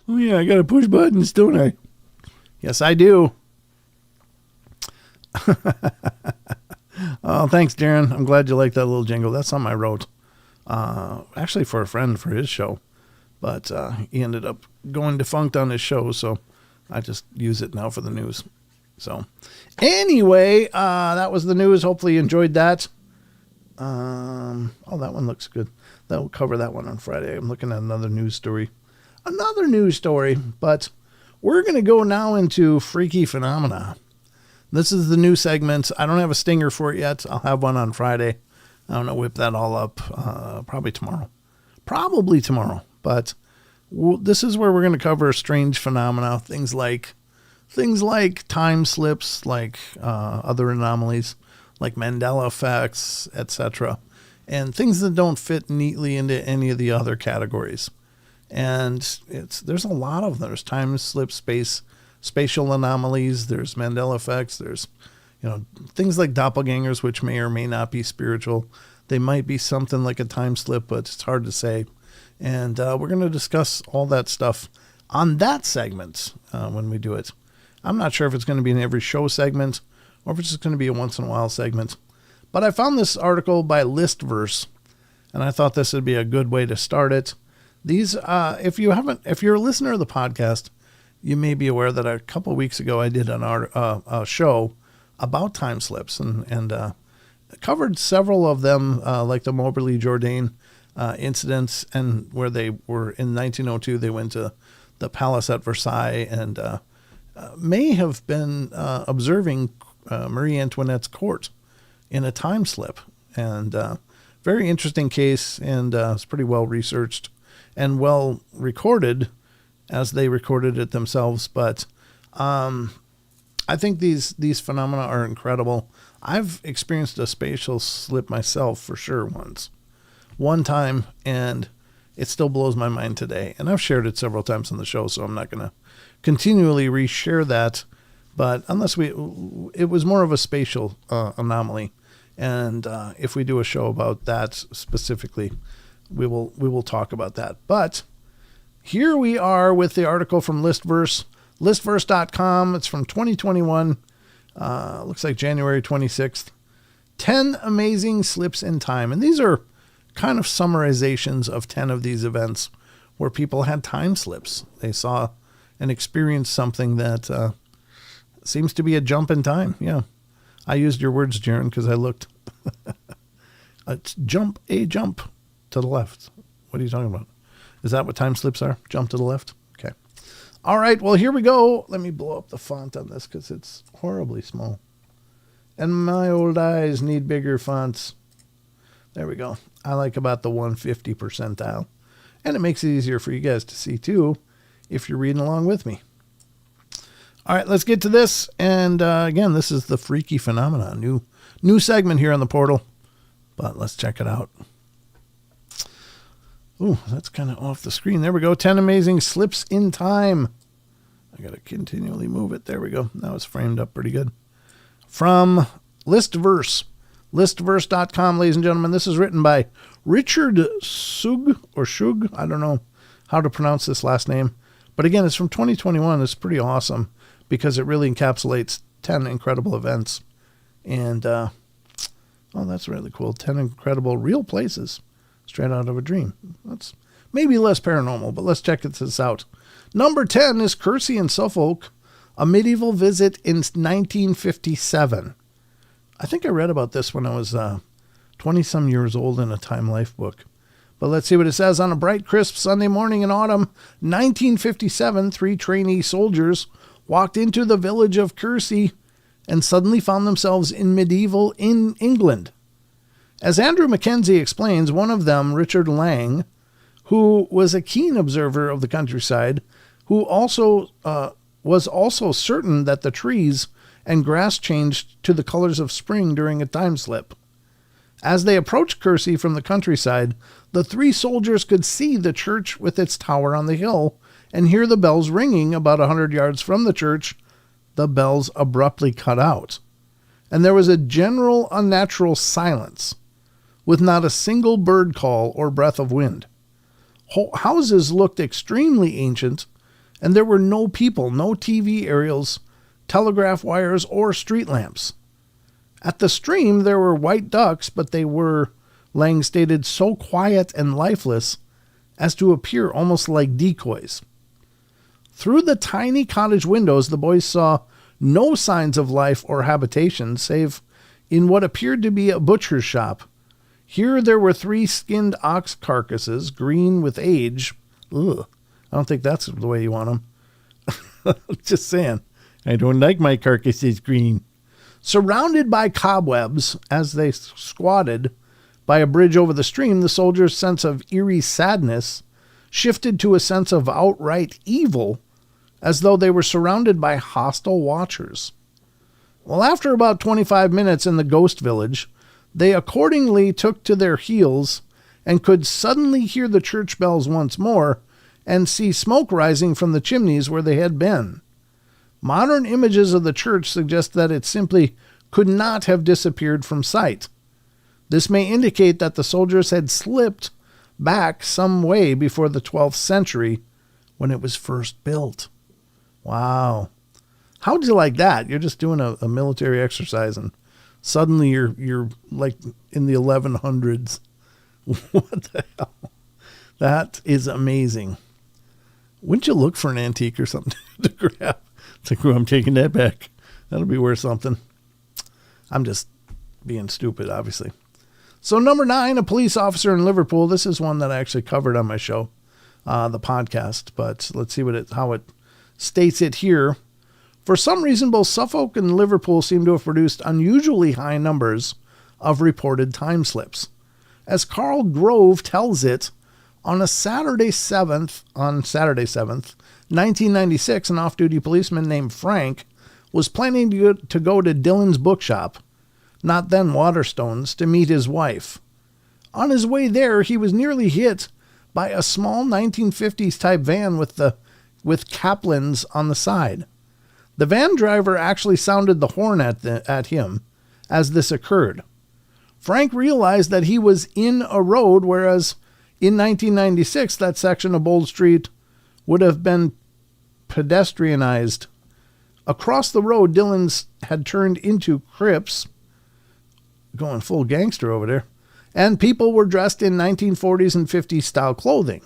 Oh, yeah, I got to push buttons, don't I? Yes, I do. Oh, thanks, Darren. I'm glad you like that little jingle. That's something I wrote. Actually, for a friend for his show. But he ended up going defunct on his show, so I just use it now for the news. So, anyway, that was the news. Hopefully you enjoyed that. Oh, that one looks good. We'll cover that one on Friday. I'm looking at another news story. But we're going to go now into freaky phenomena. This is the new segment. I don't have a stinger for it yet. I'll have one on Friday. I don't know, whip that all up probably tomorrow. But this is where we're going to cover strange phenomena, things like time slips, like other anomalies, like Mandela effects, etc., and things that don't fit neatly into any of the other categories. And there's a lot of them. There's time slips, spatial anomalies. There's Mandela effects. There's, things like doppelgangers, which may or may not be spiritual. They might be something like a time slip, but it's hard to say. And we're going to discuss all that stuff on that segment when we do it. I'm not sure if it's going to be in every show segment or if it's just going to be a once in a while segment. But I found this article by Listverse, and I thought this would be a good way to start it. These, if you're a listener of the podcast, you may be aware that a couple of weeks ago I did a show about time slips and covered several of them, like the Moberly Jourdain incidents, and where they were in 1902. They went to the palace at Versailles and may have been observing Marie Antoinette's court in a time slip. And very interesting case, and it's pretty well researched and well recorded as they recorded it themselves. But I think these phenomena are incredible. I've experienced a spatial slip myself for sure one time, and it still blows my mind today. And I've shared it several times on the show, so I'm not going to continually reshare that. But it was more of a spatial anomaly. And if we do a show about that specifically, we will talk about that. But here we are with the article from Listverse, listverse.com. It's from 2021. Looks like January 26th. 10 amazing slips in time. And these are kind of summarizations of 10 of these events where people had time slips. They saw and experienced something that seems to be a jump in time. Yeah. I used your words, Jaron, because I looked. It's jump to the left. What are you talking about? Is that what time slips are? Jump to the left? Okay. All right. Well, here we go. Let me blow up the font on this because it's horribly small. And my old eyes need bigger fonts. There we go. I like about the 150 percentile. And it makes it easier for you guys to see too if you're reading along with me. All right, let's get to this. And again, this is the freaky phenomena, New segment here on the portal, but let's check it out. Ooh, that's kind of off the screen. There we go. 10 amazing slips in time. I got to continually move it. There we go. Now it's framed up pretty good. From Listverse. Listverse.com, ladies and gentlemen. This is written by Richard Shug. I don't know how to pronounce this last name. But again, it's from 2021. It's pretty awesome because it really encapsulates 10 incredible events. And, that's really cool. 10 incredible real places straight out of a dream. That's maybe less paranormal, but let's check this out. Number 10 is Kersey in Suffolk, a medieval visit in 1957. I think I read about this when I was 20-some years old in a Time Life book. But let's see what it says. On a bright, crisp Sunday morning in autumn 1957, 3 trainee soldiers walked into the village of Kersey and suddenly found themselves in medieval England. As Andrew Mackenzie explains, one of them, Richard Lang, who was a keen observer of the countryside, who also was also certain that the trees and grass changed to the colors of spring during a time slip. As they approached Kersey from the countryside, the 3 soldiers could see the church with its tower on the hill and hear the bells ringing about 100 yards from the church. The bells abruptly cut out, and there was a general unnatural silence, with not a single bird call or breath of wind. Houses looked extremely ancient, and there were no people, no TV aerials, telegraph wires, or street lamps. At the stream, there were white ducks, but they were, Lang stated, so quiet and lifeless as to appear almost like decoys. Through the tiny cottage windows, the boys saw no signs of life or habitation, save in what appeared to be a butcher's shop. Here there were 3 skinned ox carcasses, green with age. Ugh, I don't think that's the way you want them. Just saying. I don't like my carcasses green. Surrounded by cobwebs, as they squatted by a bridge over the stream, the soldiers' sense of eerie sadness shifted to a sense of outright evil, as though they were surrounded by hostile watchers. Well, after about 25 minutes in the ghost village, they accordingly took to their heels and could suddenly hear the church bells once more and see smoke rising from the chimneys where they had been. Modern images of the church suggest that it simply could not have disappeared from sight. This may indicate that the soldiers had slipped back some way before the 12th century when it was first built. Wow. How would you like that? You're just doing a military exercise and suddenly you're like in the 1100s. What the hell? That is amazing. Wouldn't you look for an antique or something to grab? It's like, oh, I'm taking that back. That'll be worth something. I'm just being stupid, obviously. So number 9, a police officer in Liverpool. This is one that I actually covered on my show, the podcast. But let's see how it states it here. For some reason, both Suffolk and Liverpool seem to have produced unusually high numbers of reported time slips. As Carl Grove tells it, on Saturday 7th, 1996, an off-duty policeman named Frank was planning to go to Dillon's bookshop, not then Waterstones, to meet his wife. On his way there, he was nearly hit by a small 1950s type van with Kaplans on the side. The van driver actually sounded the horn at him as this occurred. Frank realized that he was in a road, whereas in 1996, that section of Bold Street would have been pedestrianized. Across the road, Dillon's had turned into Crips, going full gangster over there, and people were dressed in 1940s and 50s style clothing.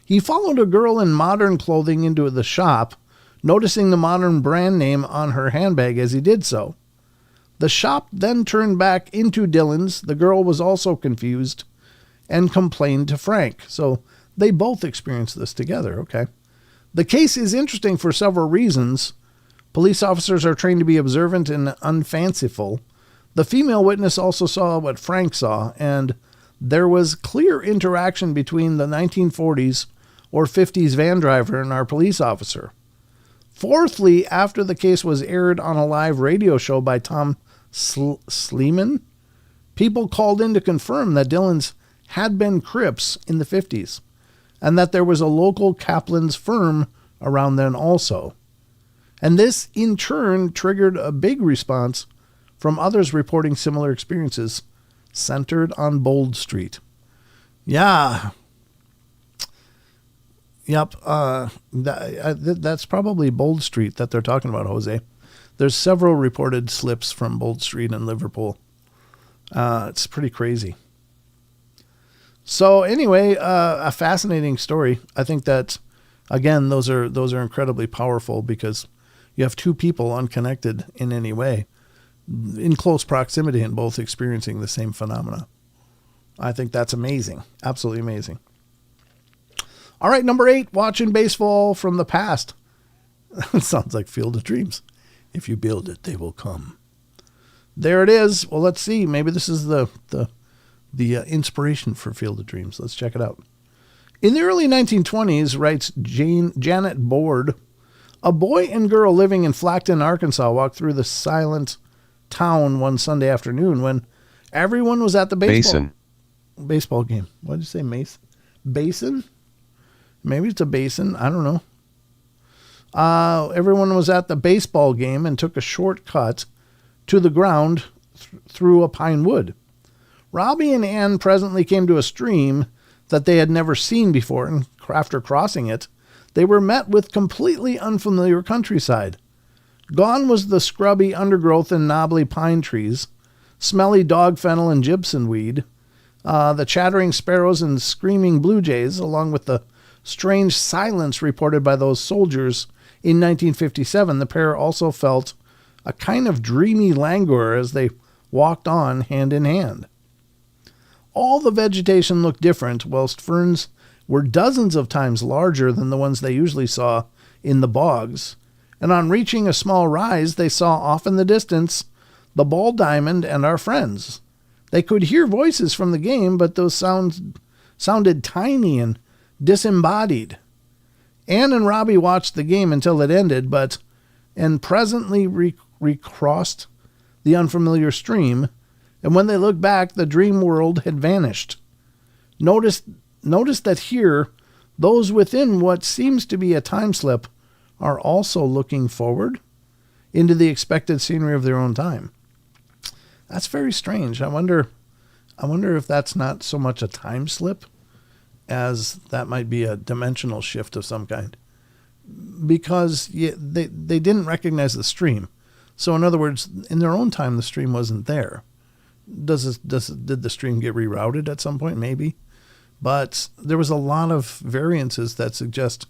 He followed a girl in modern clothing into the shop, noticing the modern brand name on her handbag as he did so. The shop then turned back into Dillon's. The girl was also confused and complained to Frank. So they both experienced this together, okay? The case is interesting for several reasons. Police officers are trained to be observant and unfanciful. The female witness also saw what Frank saw, and there was clear interaction between the 1940s or 50s van driver and our police officer. Fourthly, after the case was aired on a live radio show by Tom Sleeman, people called in to confirm that Dillon's had been Crips in the 50s and that there was a local Kaplan's firm around then also. And this, in turn, triggered a big response from others reporting similar experiences centered on Bold Street. Yeah. Yep. That's probably Bold Street that they're talking about, Jose. There's several reported slips from Bold Street in Liverpool. It's pretty crazy. So anyway, a fascinating story. I think that, again, those are incredibly powerful because you have two people unconnected in any way, in close proximity and both experiencing the same phenomena. I think that's amazing. Absolutely amazing. All right, number 8, watching baseball from the past. It sounds like Field of Dreams. If you build it, they will come. There it is. Well, let's see. Maybe this is the inspiration for Field of Dreams. Let's check it out. In the early 1920s, writes Janet Board, a boy and girl living in Flackton, Arkansas, walked through the silent town one Sunday afternoon when everyone was at the baseball game. What did you say, Mace? Basin? Maybe it's a basin. I don't know. Everyone was at the baseball game and took a shortcut to the ground through a pine wood. Robbie and Ann presently came to a stream that they had never seen before, and after crossing it, they were met with completely unfamiliar countryside. Gone was the scrubby undergrowth and knobbly pine trees, smelly dog fennel and gypsum weed, the chattering sparrows and screaming blue jays, along with the strange silence reported by those soldiers in 1957. The pair also felt a kind of dreamy languor as they walked on hand in hand. All the vegetation looked different, whilst ferns were dozens of times larger than the ones they usually saw in the bogs, and on reaching a small rise, they saw off in the distance the ball diamond and our friends. They could hear voices from the game, but those sounds sounded tiny and disembodied. Ann and Robbie watched the game until it ended, and presently recrossed the unfamiliar stream, and when they looked back, the dream world had vanished. Notice that here, those within what seems to be a time slip are also looking forward into the expected scenery of their own time. That's very strange. I wonder if that's not so much a time slip as that might be a dimensional shift of some kind, because they didn't recognize the stream. So in other words, in their own time, the stream wasn't there. Did the stream get rerouted at some point? Maybe. But there was a lot of variances that suggest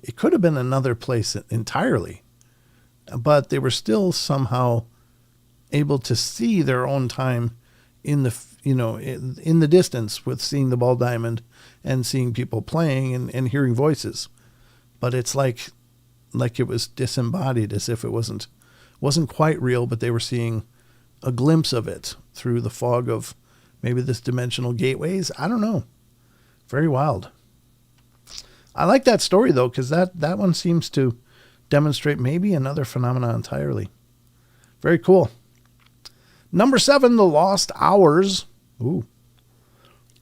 it could have been another place entirely. But they were still somehow able to see their own time in the distance with seeing the ball diamond and seeing people playing and hearing voices. But it's like it was disembodied, as if it wasn't quite real, but they were seeing a glimpse of it through the fog of maybe this dimensional gateways. I don't know. Very wild. I like that story, though, because that one seems to demonstrate maybe another phenomenon entirely. Very cool. Number 7, The Lost Hours. Ooh.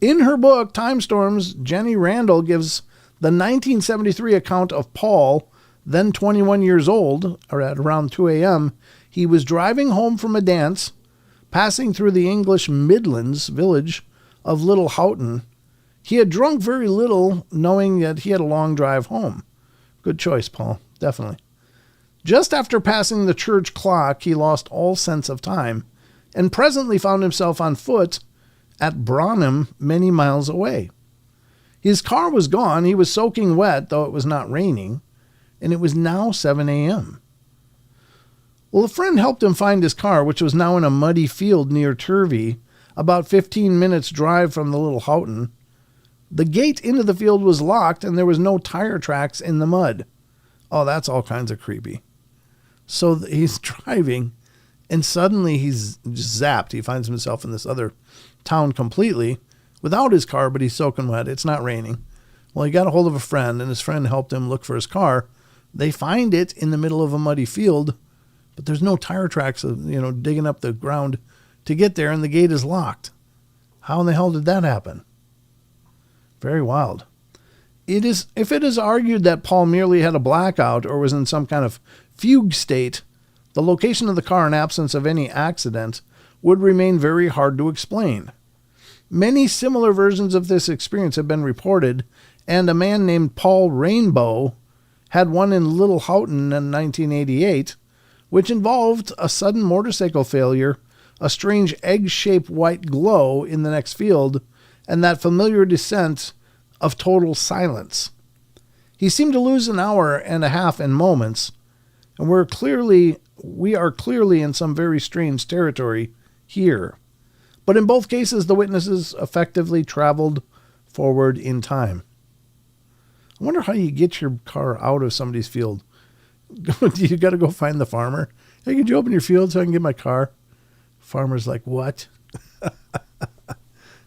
In her book, Time Storms, Jenny Randall gives the 1973 account of Paul, then 21 years old, or at around 2 a.m., he was driving home from a dance, passing through the English Midlands village of Little Houghton. He had drunk very little, knowing that he had a long drive home. Good choice, Paul. Definitely. Just after passing the church clock, he lost all sense of time and presently found himself on foot at Bronham, many miles away. His car was gone. He was soaking wet, though it was not raining, and it was now 7 a.m. Well, a friend helped him find his car, which was now in a muddy field near Turvey, about 15 minutes' drive from the Little Houghton. The gate into the field was locked, and there was no tire tracks in the mud. Oh, that's all kinds of creepy. So he's driving, and suddenly he's just zapped. He finds himself in this other town completely without his car, but he's soaking wet. It's not raining. Well, he got a hold of a friend, and his friend helped him look for his car. They find it in the middle of a muddy field, but there's no tire tracks, digging up the ground to get there, and the gate is locked. How in the hell did that happen? Very wild. If it is argued that Paul merely had a blackout or was in some kind of fugue state, the location of the car in absence of any accident would remain very hard to explain. Many similar versions of this experience have been reported, and a man named Paul Rainbow had one in Little Houghton in 1988, which involved a sudden motorcycle failure, a strange egg-shaped white glow in the next field, and that familiar descent of total silence. He seemed to lose an hour and a half in moments, and we are clearly in some very strange territory here. But in both cases, the witnesses effectively traveled forward in time. I wonder how you get your car out of somebody's field. You got to go find the farmer. Hey, could you open your field so I can get my car? Farmer's like, what?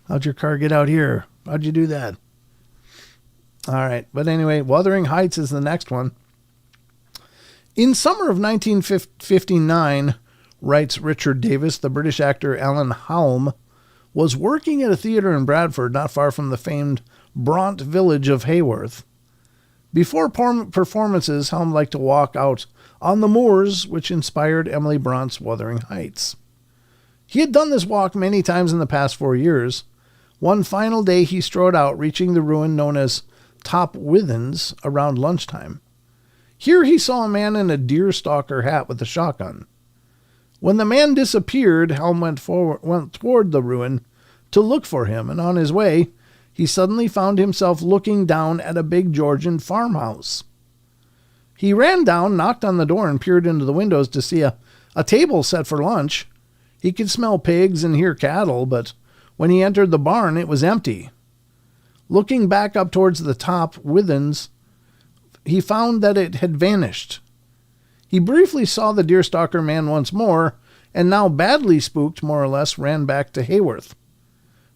How'd your car get out here? How'd you do that? All right. But anyway, Wuthering Heights is the next one. In summer of 1959, writes Richard Davis, the British actor Alan Halm was working at a theater in Bradford, not far from the famed Bront village of Haworth. Before performances, Halm liked to walk out on the moors, which inspired Emily Brant's Wuthering Heights. He had done this walk many times in the past 4 years. One final day he strode out, reaching the ruin known as Top Withens around lunchtime. Here he saw a man in a deerstalker hat with a shotgun. When the man disappeared, Helm went toward the ruin to look for him, and on his way, he suddenly found himself looking down at a big Georgian farmhouse. He ran down, knocked on the door, and peered into the windows to see a table set for lunch. He could smell pigs and hear cattle, but when he entered the barn, it was empty. Looking back up towards the Top Withens, he found that it had vanished. He briefly saw the deerstalker man once more, and now badly spooked, more or less, ran back to Haworth.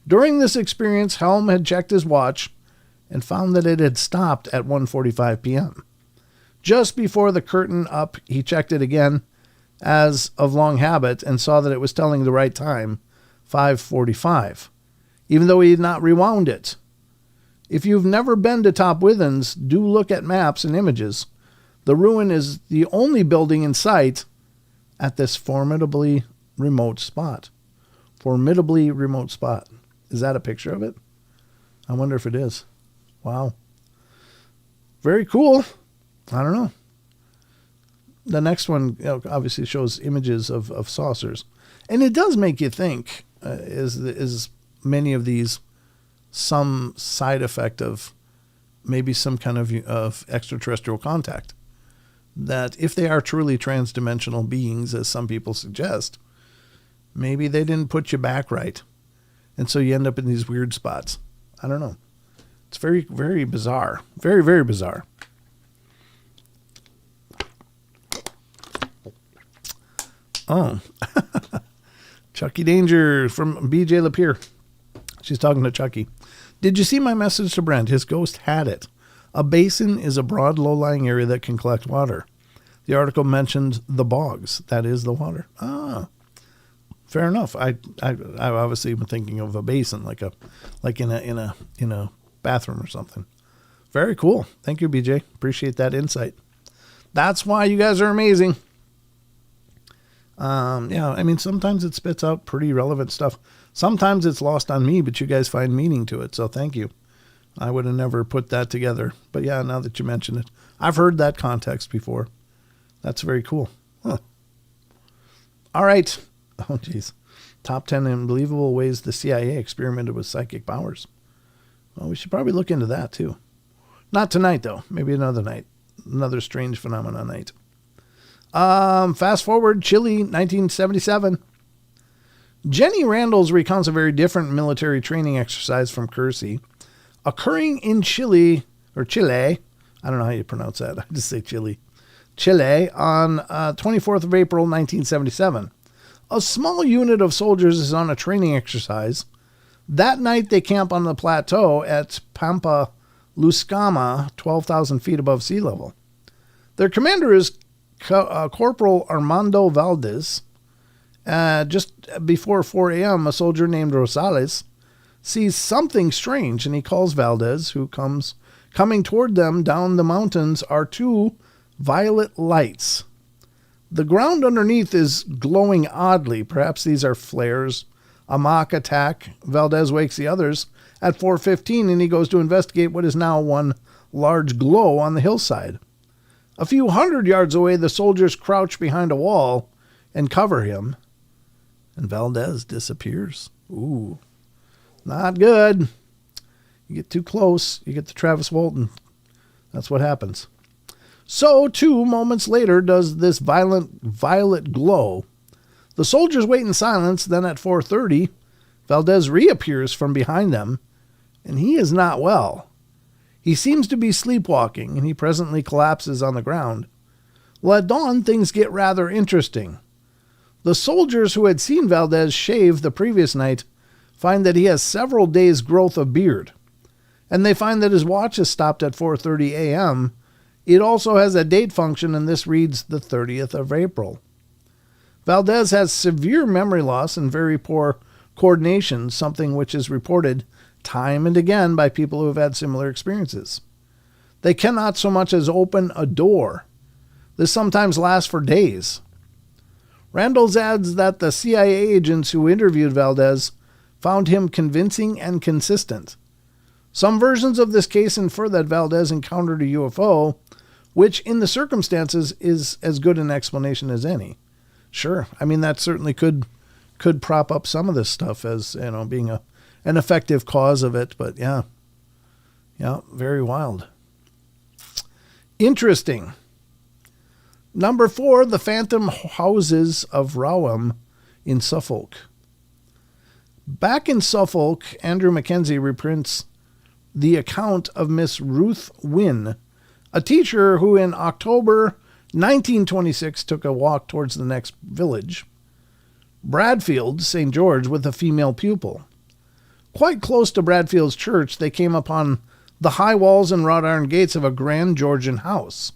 During this experience, Helm had checked his watch and found that it had stopped at 1:45 p.m. Just before the curtain up, he checked it again, as of long habit, and saw that it was telling the right time, 5:45, even though he had not rewound it. If you've never been to Top Withens, do look at maps and images. The ruin is the only building in sight at this formidably remote spot. Formidably remote spot. Is that a picture of it? I wonder if it is. Wow. Very cool. I don't know. The next one obviously shows images of saucers. And it does make you think, is many of these some side effect of maybe some kind of extraterrestrial contact? That if they are truly transdimensional beings, as some people suggest, maybe they didn't put you back right. And so you end up in these weird spots. I don't know. It's very, very bizarre. Very, very bizarre. Oh. Chucky Danger from BJ Lapeer. She's talking to Chucky. Did you see my message to Brent? His ghost had it. A basin is a broad, low-lying area that can collect water. The article mentioned the bogs. That is the water. Ah, fair enough. I obviously been thinking of a basin, like in a bathroom or something. Very cool. Thank you, BJ. Appreciate that insight. That's why you guys are amazing. Yeah, I mean, sometimes it spits out pretty relevant stuff. Sometimes it's lost on me, but you guys find meaning to it. So thank you. I would have never put that together. But yeah, now that you mention it, I've heard that context before. That's very cool. Huh. All right. Oh, geez. Top 10 unbelievable ways the CIA experimented with psychic powers. Well, we should probably look into that too. Not tonight, though. Maybe another night. Another strange phenomena night. Fast forward, Chile, 1977. Jenny Randles recounts a very different military training exercise from Kersey, occurring in Chile. I don't know how you pronounce that. I just say Chile. Chile on 24th of April, 1977. A small unit of soldiers is on a training exercise. That night, they camp on the plateau at Pampa Luscama, 12,000 feet above sea level. Their commander is Corporal Armando Valdez, just before 4 a.m., a soldier named Rosales sees something strange, and he calls Valdez, who coming toward them down the mountains are two violet lights. The ground underneath is glowing oddly. Perhaps these are flares, a mock attack. Valdez wakes the others at 4:15, and he goes to investigate what is now one large glow on the hillside. A few hundred yards away, the soldiers crouch behind a wall and cover him, and Valdez disappears. Ooh, not good. You get too close, you get to Travis Walton. That's what happens. So, 2 moments later, does this violent violet glow. The soldiers wait in silence. Then at 4:30, Valdez reappears from behind them, and he is not well. He seems to be sleepwalking, and he presently collapses on the ground. Well, at dawn, things get rather interesting. The soldiers who had seen Valdez shave the previous night find that he has several days' growth of beard, and they find that his watch is stopped at 4:30 a.m. It also has a date function, and this reads the 30th of April. Valdez has severe memory loss and very poor coordination, something which is reported time and again by people who have had similar experiences. They cannot so much as open a door. This sometimes lasts for days. Randall adds that the CIA agents who interviewed Valdez found him convincing and consistent. Some versions of this case infer that Valdez encountered a UFO, which in the circumstances is as good an explanation as any. Sure, I mean, that certainly could prop up some of this stuff as, being an effective cause of it, but yeah, very wild. Interesting. Number 4, the Phantom Houses of Rowham in Suffolk. Back in Suffolk, Andrew Mackenzie reprints the account of Miss Ruth Wynne, a teacher who in October 1926 took a walk towards the next village, Bradfield, St. George, with a female pupil. Quite close to Bradfield's church, they came upon the high walls and wrought iron gates of a grand Georgian house.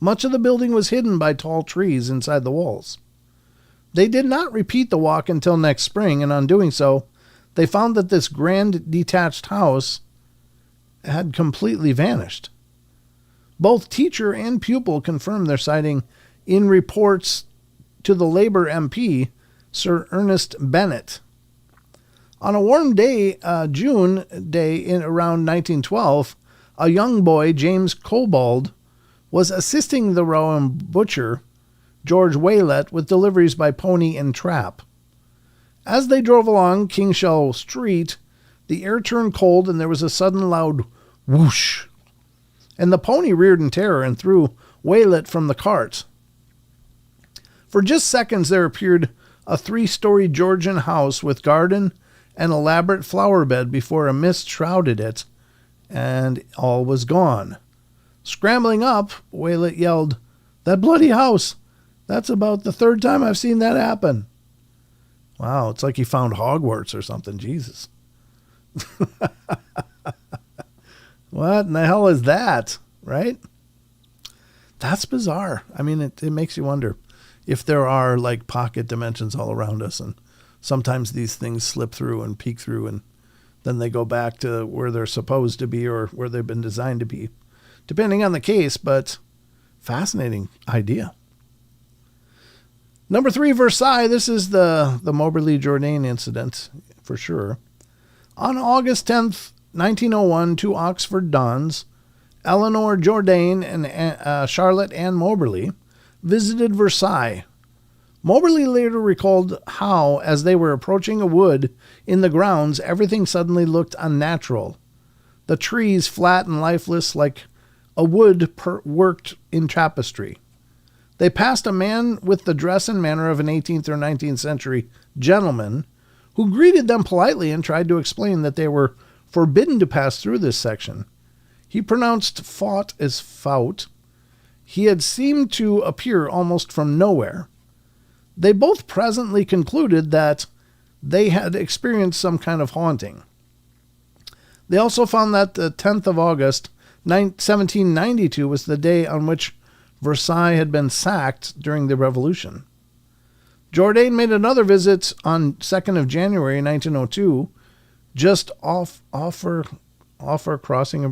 Much of the building was hidden by tall trees inside the walls. They did not repeat the walk until next spring, and on doing so, they found that this grand detached house had completely vanished. Both teacher and pupil confirmed their sighting in reports to the Labour MP, Sir Ernest Bennett. On a warm day, June day in around 1912, a young boy, James Cobbold, was assisting the Rowham butcher, George Waylett, with deliveries by pony and trap. As they drove along Kingshall Street, the air turned cold and there was a sudden loud whoosh, and the pony reared in terror and threw Waylett from the cart. For just seconds there appeared a 3-story Georgian house with garden and elaborate flower bed before a mist shrouded it, and all was gone. Scrambling up, Waylett yelled, "That bloody house! That's about the 3rd time I've seen that happen." Wow, it's like he found Hogwarts or something. Jesus. What in the hell is that, right? That's bizarre. I mean, it makes you wonder if there are like pocket dimensions all around us, and sometimes these things slip through and peek through, and then they go back to where they're supposed to be or where they've been designed to be, depending on the case, but fascinating idea. Number 3, Versailles. This is the Moberly Jourdain incident, for sure. On August 10th, 1901, 2 Oxford dons, Eleanor Jourdain and Charlotte Ann Moberly, visited Versailles. Moberly later recalled how, as they were approaching a wood in the grounds, everything suddenly looked unnatural. The trees flat and lifeless like a wood worked in tapestry. They passed a man with the dress and manner of an 18th or 19th century gentleman who greeted them politely and tried to explain that they were forbidden to pass through this section. He pronounced fought as faut. He had seemed to appear almost from nowhere. They both presently concluded that they had experienced some kind of haunting. They also found that the 10th of August, 1792 was the day on which Versailles had been sacked during the Revolution. Jourdain made another visit on 2nd of January 1902, just after crossing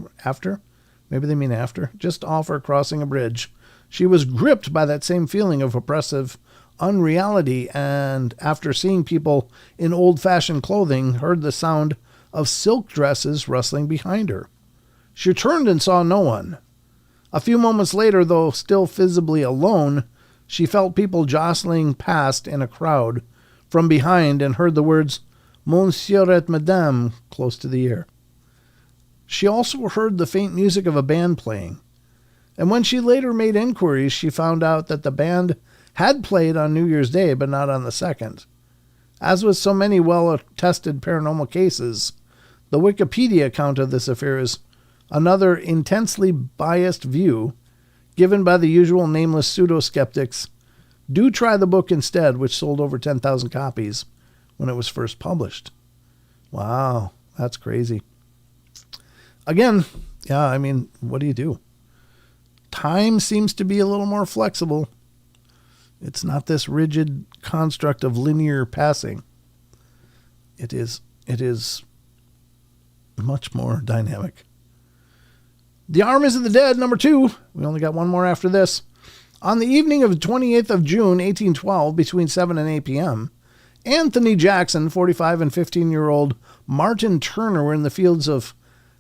a bridge. She was gripped by that same feeling of oppressive unreality, and after seeing people in old-fashioned clothing, heard the sound of silk dresses rustling behind her. She turned and saw no one. A few moments later, though still visibly alone, she felt people jostling past in a crowd from behind and heard the words, "Monsieur et Madame," close to the ear. She also heard the faint music of a band playing. And when she later made inquiries, she found out that the band had played on New Year's Day, but not on the 2nd. As with so many well-attested paranormal cases, the Wikipedia account of this affair is another intensely biased view given by the usual nameless pseudo-skeptics. Do try the book instead, which sold over 10,000 copies when it was first published. Wow, that's crazy. Again, yeah, I mean, what do you do? Time seems to be a little more flexible. It's not this rigid construct of linear passing. It is much more dynamic. The Armies of the Dead, number 2. We only got one more after this. On the evening of the 28th of June, 1812, between 7 and 8 p.m., Anthony Jackson, 45 and 15-year-old Martin Turner were in the fields of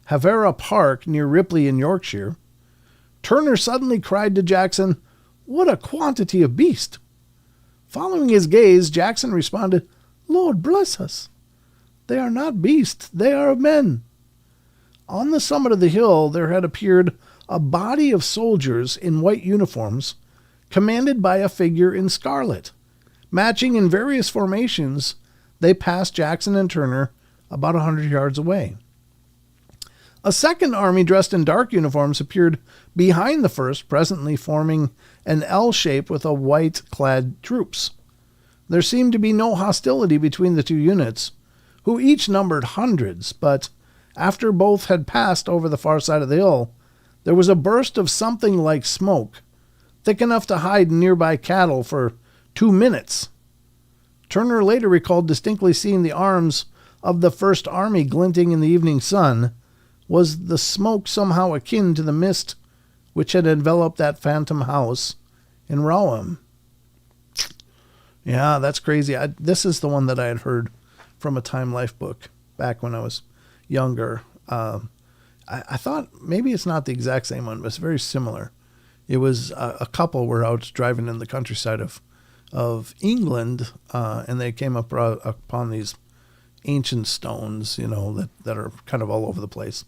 Havera Park near Ripley in Yorkshire. Turner suddenly cried to Jackson, "What a quantity of beast!" Following his gaze, Jackson responded, "Lord bless us! They are not beasts, they are men." On the summit of the hill there had appeared a body of soldiers in white uniforms, commanded by a figure in scarlet. Matching in various formations, they passed Jackson and Turner about 100 yards away. A second army dressed in dark uniforms appeared behind the first, presently forming an L shape with a white-clad troops. There seemed to be no hostility between the two units, who each numbered hundreds, but after both had passed over the far side of the hill, there was a burst of something like smoke, thick enough to hide nearby cattle for 2 minutes. Turner later recalled distinctly seeing the arms of the first army glinting in the evening sun. Was the smoke somehow akin to the mist which had enveloped that phantom house in Rowham? Yeah, that's crazy. This is the one that I had heard from a Time Life book back when I was younger. I thought maybe it's not the exact same one, but it's very similar. It was a couple were out driving in the countryside of England, and they came upon these ancient stones, that are kind of all over the place.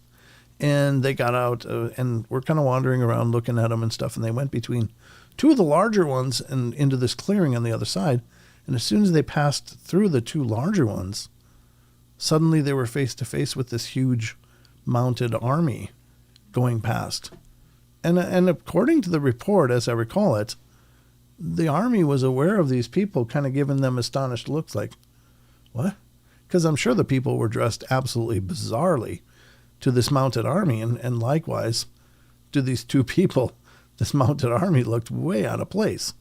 And they got out and were kind of wandering around looking at them and stuff. And they went between two of the larger ones and into this clearing on the other side. And as soon as they passed through the two larger ones, suddenly they were face to face with this huge mounted army going past. And according to the report, as I recall it, the army was aware of these people, kind of giving them astonished looks like, what? Because I'm sure the people were dressed absolutely bizarrely to this mounted army, and likewise to these two people. This mounted army looked way out of place.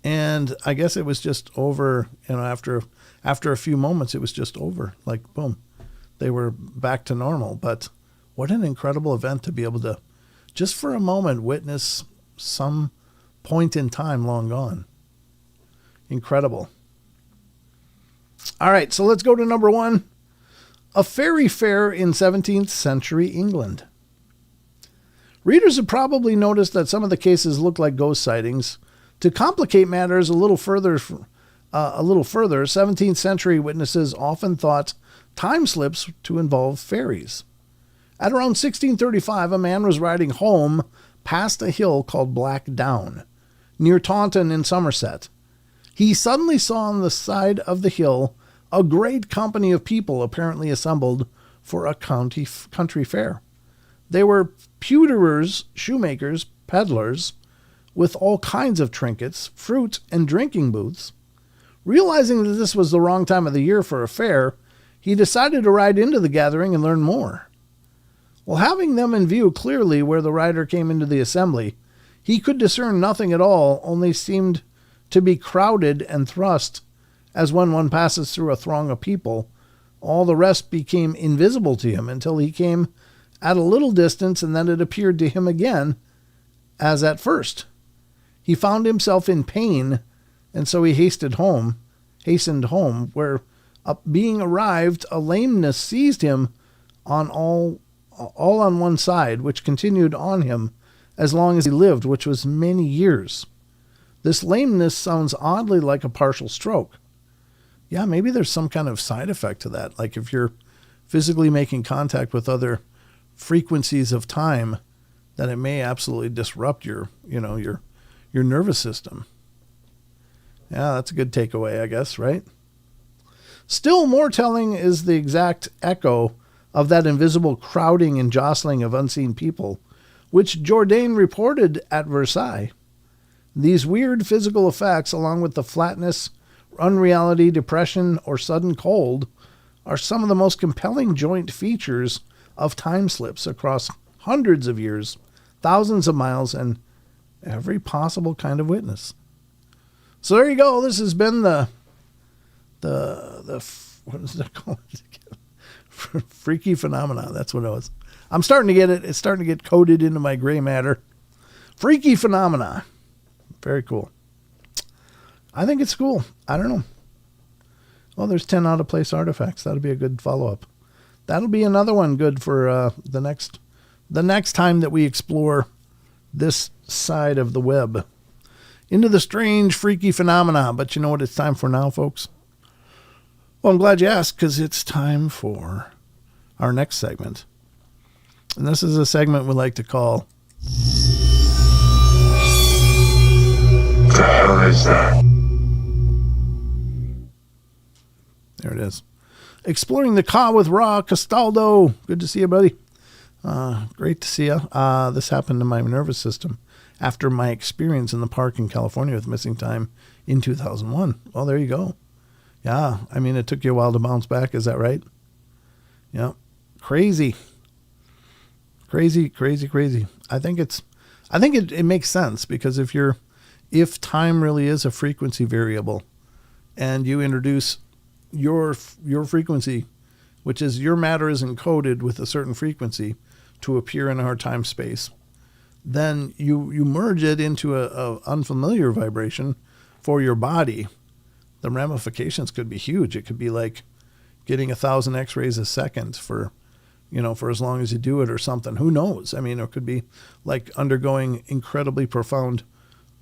And I guess it was just over, after a few moments, it was just over. Like, boom, they were back to normal. But what an incredible event to be able to, just for a moment, witness some point in time long gone. Incredible. All right, so let's go to number 1. A fairy fair in 17th century England. Readers have probably noticed that some of the cases look like ghost sightings. To complicate matters a little further, 17th century witnesses often thought time slips to involve fairies. At around 1635, a man was riding home past a hill called Black Down, near Taunton in Somerset. He suddenly saw on the side of the hill a great company of people apparently assembled for a country fair. They were pewterers, shoemakers, peddlers, with all kinds of trinkets, fruit, and drinking booths. Realizing that this was the wrong time of the year for a fair, he decided to ride into the gathering and learn more. Well, having them in view clearly where the rider came into the assembly, He could discern nothing at all, only seemed to be crowded and thrust, as when one passes through a throng of people. All the rest became invisible to him until he came at a little distance, and then it appeared to him again as at first. He found himself in pain, and so he hastened home, where, being arrived, a lameness seized him on all on one side, which continued on him as long as he lived, which was many years. This lameness sounds oddly like a partial stroke. Yeah, maybe there's some kind of side effect to that. Like if you're physically making contact with other frequencies of time, then it may absolutely disrupt your nervous system. Yeah, that's a good takeaway, I guess, right? Still more telling is the exact echo of that invisible crowding and jostling of unseen people, which Jourdain reported at Versailles. These weird physical effects, along with the flatness, unreality, depression, or sudden cold, are some of the most compelling joint features of time slips across hundreds of years, thousands of miles, and every possible kind of witness. So there you go. This has been the what is that called? Freaky phenomena. That's what it was. I'm starting to get it. It's starting to get coded into my gray matter. Freaky phenomena. Very cool. I think it's cool. I don't know. Well, there's 10 out of place artifacts. That'll be a good follow-up. That'll be another one good for the next time that we explore this side of the web into the strange, freaky phenomena. But you know what it's time for now, folks? Well, I'm glad you asked, because it's time for our next segment. And this is a segment we like to call... The hell is that? There it is. Exploring the Ka with Ra Castaldo. Good to see you, buddy. Great to see you. This happened to my nervous system after my experience in the park in California with missing time in 2001. Well, there you go. Yeah, I mean, it took you a while to bounce back. Is that right? Yeah. Crazy. Crazy. I think it makes sense, because if time really is a frequency variable and you introduce your frequency, which is your matter is encoded with a certain frequency to appear in our time space, then you merge it into a unfamiliar vibration for your body. The ramifications could be huge. It could be like getting 1,000 x-rays a second for as long as you do it or something. Who knows? I mean, it could be like undergoing incredibly profound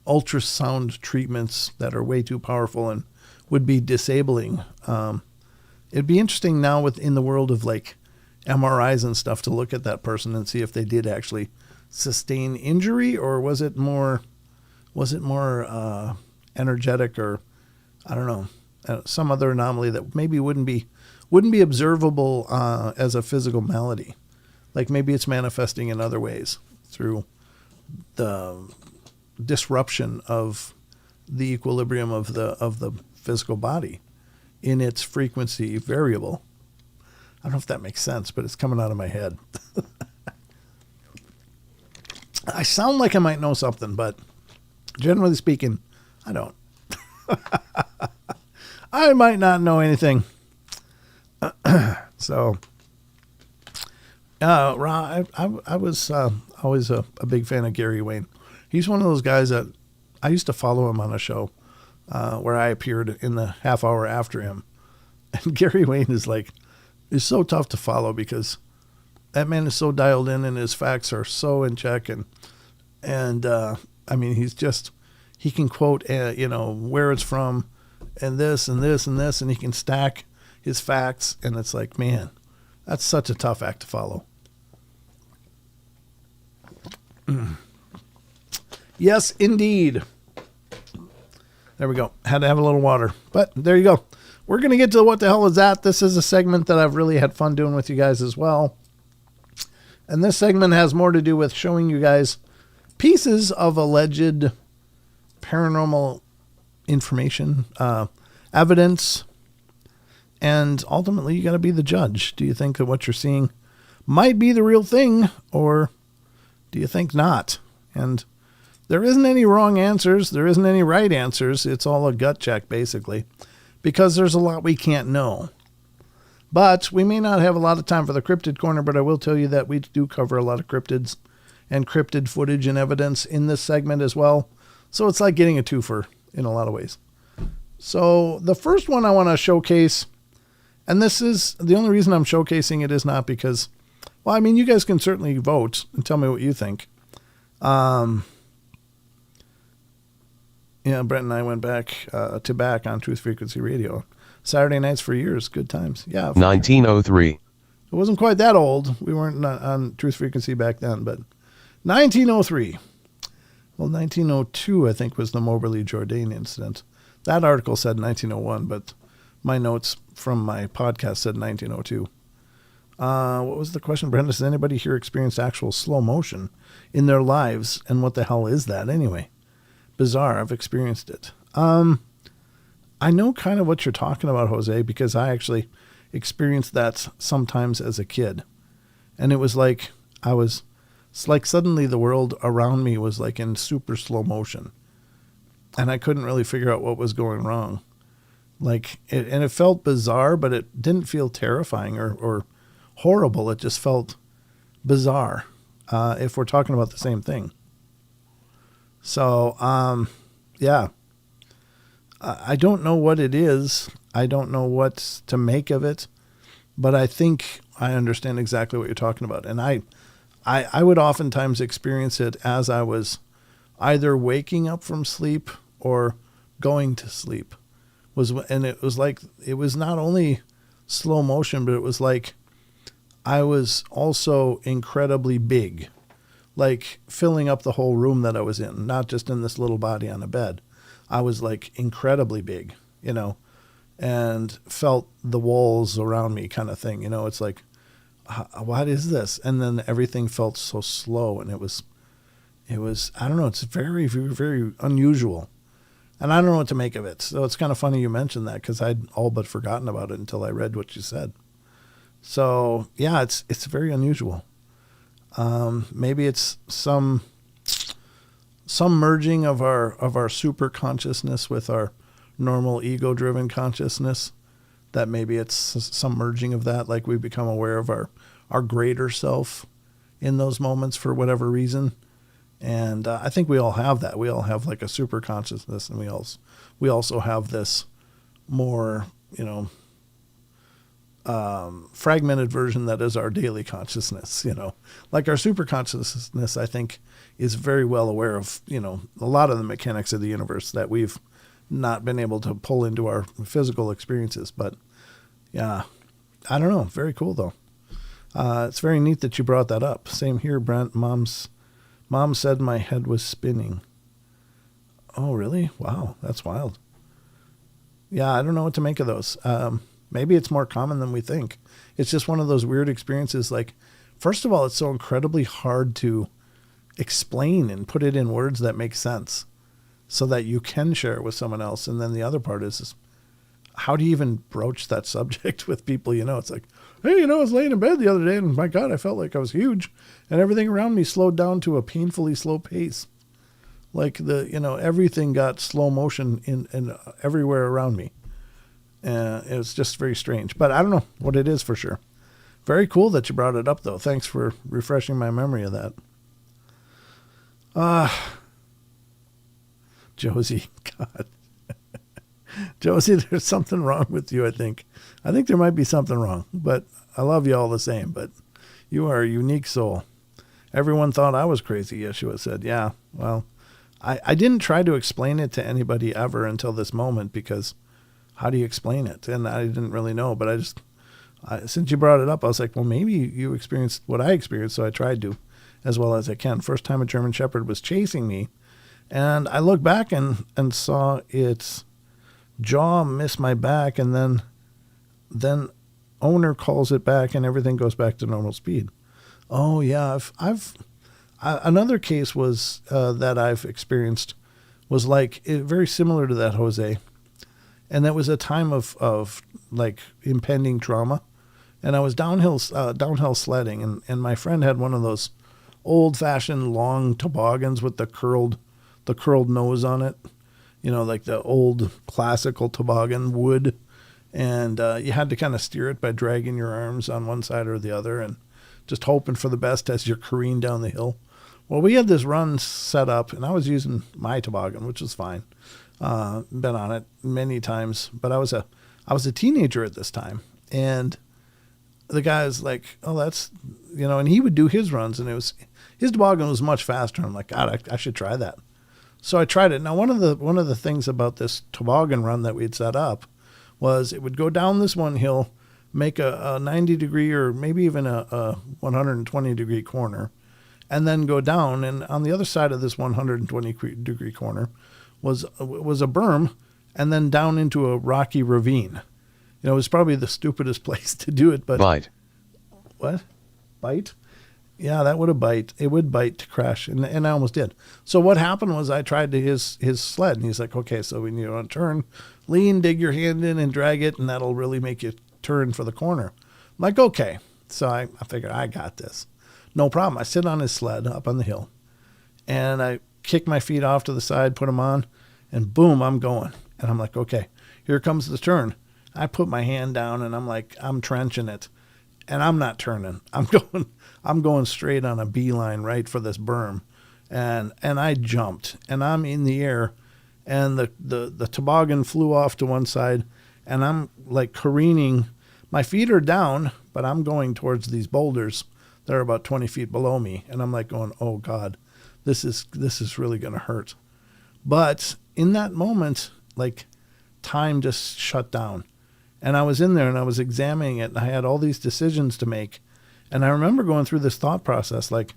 ultrasound treatments that are way too powerful and would be disabling. It'd be interesting now within the world of like MRIs and stuff to look at that person and see if they did actually sustain injury, or was it more energetic, or I don't know, some other anomaly that maybe wouldn't be observable as a physical malady. Like maybe it's manifesting in other ways through the disruption of the equilibrium of the physical body in its frequency variable. I don't know if that makes sense, but it's coming out of my head. I sound like I might know something, but generally speaking, I don't. I might not know anything. So, Ron, I was always a big fan of Gary Wayne. He's one of those guys that I used to follow him on a show where I appeared in the half hour after him. And Gary Wayne is so tough to follow, because that man is so dialed in and his facts are so in check. And I mean, he can quote, where it's from and this and this and this, and he can stack his facts. And it's like, man, that's such a tough act to follow. Yes, indeed. There we go. Had to have a little water, but there you go. We're going to get to what the hell is that? This is a segment that I've really had fun doing with you guys as well. And this segment has more to do with showing you guys pieces of alleged paranormal information, evidence, and ultimately you got to be the judge. Do you think that what you're seeing might be the real thing, or do you think not? And There isn't any wrong answers. There isn't any right answers. It's all a gut check, basically, because there's a lot we can't know. But we may not have a lot of time for the cryptid corner, but I will tell you that we do cover a lot of cryptids and cryptid footage and evidence in this segment as well. So it's like getting a twofer in a lot of ways. So the first one I want to showcase, and this is the only reason I'm showcasing it is not because, well, I mean, you guys can certainly vote and tell me what you think. Yeah, Brent and I went back to back on Truth Frequency Radio. Saturday nights for years, good times. Yeah. 1903. It wasn't quite that old. We weren't on Truth Frequency back then, but 1903. Well, 1902, I think, was the Moberly Jourdain incident. That article said 1901, but my notes from my podcast said 1902. What was the question, Brenda? Has anybody here experienced actual slow motion in their lives? And what the hell is that anyway? Bizarre. I've experienced it. I know kind of what you're talking about, Jose, because I actually experienced that sometimes as a kid. And it was like it's like suddenly the world around me was like in super slow motion. And I couldn't really figure out what was going wrong. And it felt bizarre, but it didn't feel terrifying or horrible. It just felt bizarre, if we're talking about the same thing. So, yeah. I don't know what it is. I don't know what to make of it, but I think I understand exactly what you're talking about. And I would oftentimes experience it as I was either waking up from sleep or going to sleep. And it was like, it was not only slow motion, but it was like I was also incredibly big, like filling up the whole room that I was in, not just in this little body on a bed. I was like incredibly big, and felt the walls around me kind of thing. It's like, what is this? And then everything felt so slow, and it was, I don't know. It's very, very, very unusual, and I don't know what to make of it. So it's kind of funny you mentioned that, because I'd all but forgotten about it until I read what you said. So yeah, it's very unusual. Maybe it's some merging of our super consciousness with our normal ego-driven consciousness, that maybe it's some merging of that, like we become aware of our greater self in those moments for whatever reason. And I think we all have that. We all have like a super consciousness, and we also have this more, fragmented version that is our daily consciousness, like our super consciousness, I think, is very well aware of, a lot of the mechanics of the universe that we've not been able to pull into our physical experiences. But yeah, I don't know. Very cool though. It's very neat that you brought that up. Same here, Brent. Mom said my head was spinning. Oh, really? Wow. That's wild. Yeah. I don't know what to make of those. Maybe it's more common than we think. It's just one of those weird experiences. Like, first of all, it's so incredibly hard to explain and put it in words that make sense so that you can share it with someone else. And then the other part is how do you even broach that subject with people? It's like, hey, I was laying in bed the other day, and my God, I felt like I was huge, and everything around me slowed down to a painfully slow pace. Like everything got slow motion in everywhere around me. It was just very strange, but I don't know what it is for sure. Very cool that you brought it up though. Thanks for refreshing my memory of that. Josie, God. Josie, there's something wrong with you, I think. I think there might be something wrong, but I love you all the same. But you are a unique soul. Everyone thought I was crazy, Yeshua said. Yeah, well, I didn't try to explain it to anybody ever until this moment, because how do you explain it? And I didn't really know, but since you brought it up, I was like, well, maybe you experienced what I experienced, so I tried to as well as I can. First time a German Shepherd was chasing me, and I looked back and saw its jaw miss my back, and then owner calls it back, and everything goes back to normal speed. Oh yeah, another case was that I've experienced was like very similar to that, Jose, and that was a time of like impending trauma, and I was downhill sledding, and my friend had one of those old-fashioned long toboggans with the curled the curled nose on it, like the old classical toboggan wood. And you had to kind of steer it by dragging your arms on one side or the other and just hoping for the best as you're careening down the hill. Well, we had this run set up, and I was using my toboggan, which was fine. Been on it many times, but I was a teenager at this time, and the guy was like, "Oh, that's," and he would do his runs, and his toboggan was much faster. I'm like, God, I should try that. So I tried it. Now, one of the things about this toboggan run that we'd set up was it would go down this one hill, make a 90 degree or maybe even a 120 degree corner, and then go down. And on the other side of this 120 degree corner was a berm, and then down into a rocky ravine. It was probably the stupidest place to do it, but Bite. What? Bite? Yeah, that would have bite. It would bite to crash, and I almost did. So what happened was I tried to his sled, and he's like, "Okay, so when you want to turn, lean, dig your hand in, and drag it, and that'll really make you turn for the corner." I'm like, "Okay." So I figured I got this, no problem. I sit on his sled up on the hill, and I kick my feet off to the side, put them on, and boom, I'm going. And I'm like, "Okay, here comes the turn." I put my hand down, and I'm trenching it, and I'm not turning. I'm going straight on a beeline right for this berm, and I jumped, and I'm in the air, and the toboggan flew off to one side, and I'm like careening. My feet are down, but I'm going towards these boulders that are about 20 feet below me, and I'm like going, "Oh God, this is really going to hurt." But in that moment, like, time just shut down. And I was in there and I was examining it, and I had all these decisions to make. And I remember going through this thought process, like,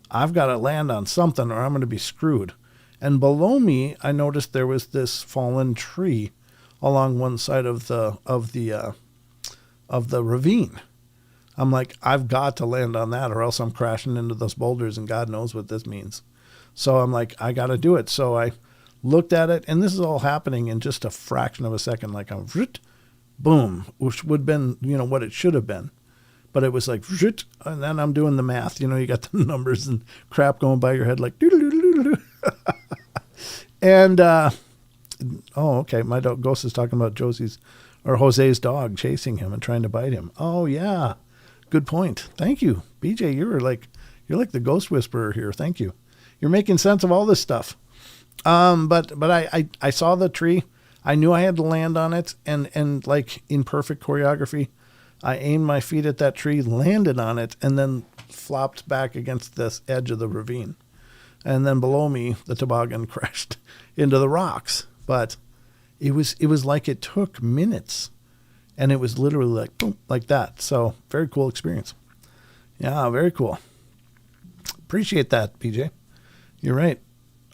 I've got to land on something or I'm going to be screwed. And below me, I noticed there was this fallen tree along one side of the ravine. I'm like, I've got to land on that or else I'm crashing into those boulders, and God knows what this means. So I'm like, I got to do it. So I looked at it, and this is all happening in just a fraction of a second, like a boom, which would have been, what it should have been. But it was like, and then I'm doing the math. You got the numbers and crap going by your head like, and, okay, my ghost is talking about Jose's dog chasing him and trying to bite him. Oh, yeah, good point. Thank you, BJ. You're like the ghost whisperer here. Thank you. You're making sense of all this stuff. But I saw the tree. I knew I had to land on it, and like in perfect choreography, I aimed my feet at that tree, landed on it, and then flopped back against this edge of the ravine. And then below me, the toboggan crashed into the rocks. But it was like it took minutes, and it was literally like boom, like that. So very cool experience. Yeah, very cool. Appreciate that, PJ. You're right.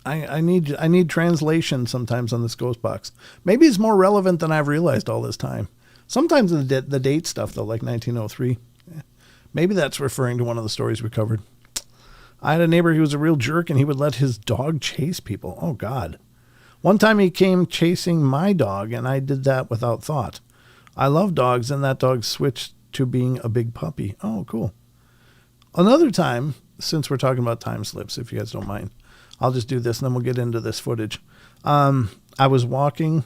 I need translation sometimes on this ghost box. Maybe it's more relevant than I've realized all this time. Sometimes the date stuff, though, like 1903, maybe that's referring to one of the stories we covered. I had a neighbor who was a real jerk, and he would let his dog chase people. Oh, God. One time he came chasing my dog, and I did that without thought. I love dogs, and that dog switched to being a big puppy. Oh, cool. Another time, since we're talking about time slips, if you guys don't mind, I'll just do this and then we'll get into this footage. I was walking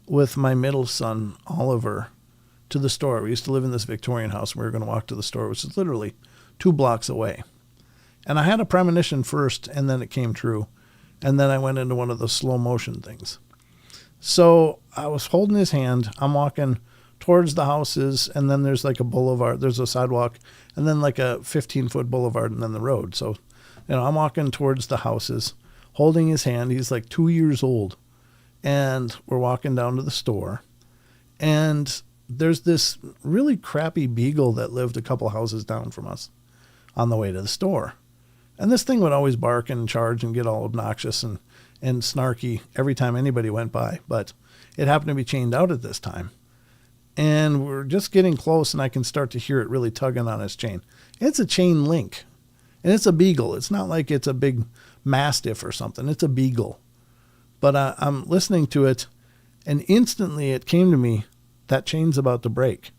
with my middle son, Oliver, to the store. We used to live in this Victorian house, and we were going to walk to the store, which is literally 2 blocks away. And I had a premonition first, and then it came true. And then I went into one of the slow motion things. So I was holding his hand. I'm walking towards the houses, and then there's like a boulevard. There's a sidewalk, and then like a 15-foot boulevard, and then the road. So I'm walking towards the houses, holding his hand. He's like 2 years old. And we're walking down to the store. And there's this really crappy beagle that lived a couple houses down from us on the way to the store. And this thing would always bark and charge and get all obnoxious and snarky every time anybody went by. But it happened to be chained out at this time. And we're just getting close, and I can start to hear it really tugging on his chain. It's a chain link. And it's a beagle. It's not like it's a big mastiff or something. It's a beagle. But I'm listening to it, and instantly it came to me, that chain's about to break.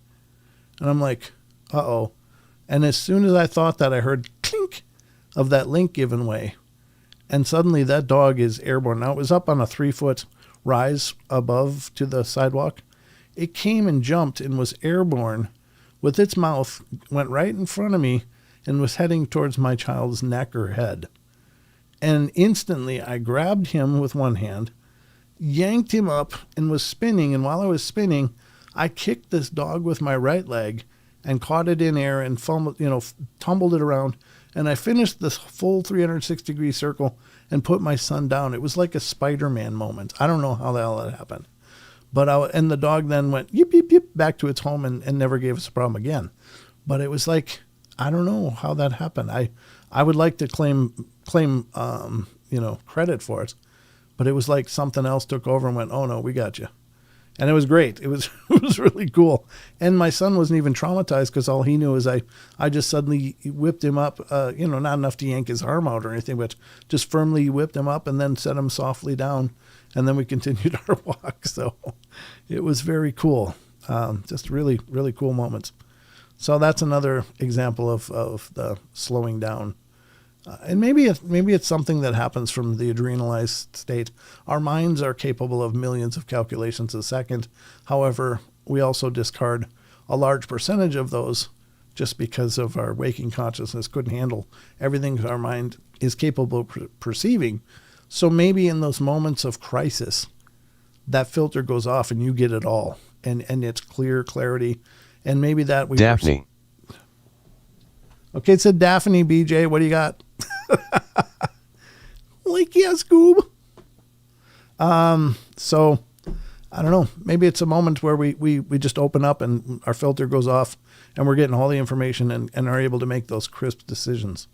And I'm like, uh-oh. And as soon as I thought that, I heard clink of that link giving way. And suddenly that dog is airborne. Now, it was up on a 3-foot rise above to the sidewalk. It came and jumped and was airborne with its mouth, went right in front of me and was heading towards my child's neck or head. And instantly I grabbed him with one hand, yanked him up, and was spinning. And while I was spinning, I kicked this dog with my right leg and caught it in air and tumbled it around. And I finished this full 360-degree circle and put my son down. It was like a Spider-Man moment. I don't know how the hell that happened. And the dog then went yip, yip, yip, back to its home and never gave us a problem again. But it was like, I don't know how that happened. I would like to claim credit for it. But it was like something else took over and went, oh, no, we got you. And it was great. It was really cool. And my son wasn't even traumatized because all he knew is I just suddenly whipped him up, not enough to yank his arm out or anything, but just firmly whipped him up and then set him softly down. And then we continued our walk. So it was very cool. Just really, really cool moments. So that's another example of the slowing down. And maybe it's something that happens from the adrenalized state. Our minds are capable of millions of calculations a second. However, we also discard a large percentage of those just because of our waking consciousness couldn't handle everything our mind is capable of perceiving. So maybe in those moments of crisis, that filter goes off and you get it all. And it's clarity. And maybe that we... Daphne. Okay, it said Daphne, BJ. What do you got? Like, yeah, Scoob. So I don't know. Maybe it's a moment where we just open up and our filter goes off and we're getting all the information and are able to make those crisp decisions.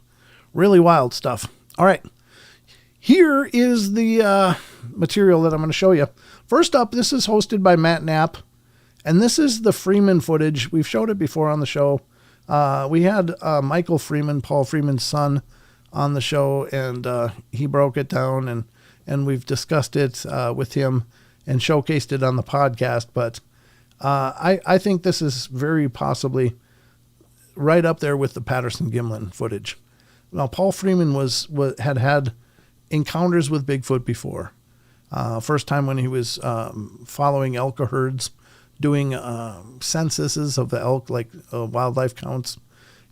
Really wild stuff. All right. Here is the material that I'm going to show you. First up, this is hosted by Matt Knapp, and this is the Freeman footage. We've showed it before on the show. We had Michael Freeman, Paul Freeman's son, on the show, and he broke it down, and we've discussed it with him and showcased it on the podcast. But I think this is very possibly right up there with the Patterson-Gimlin footage. Now, Paul Freeman had encounters with Bigfoot before. First time when he was following elk herds, doing censuses of the elk, like wildlife counts.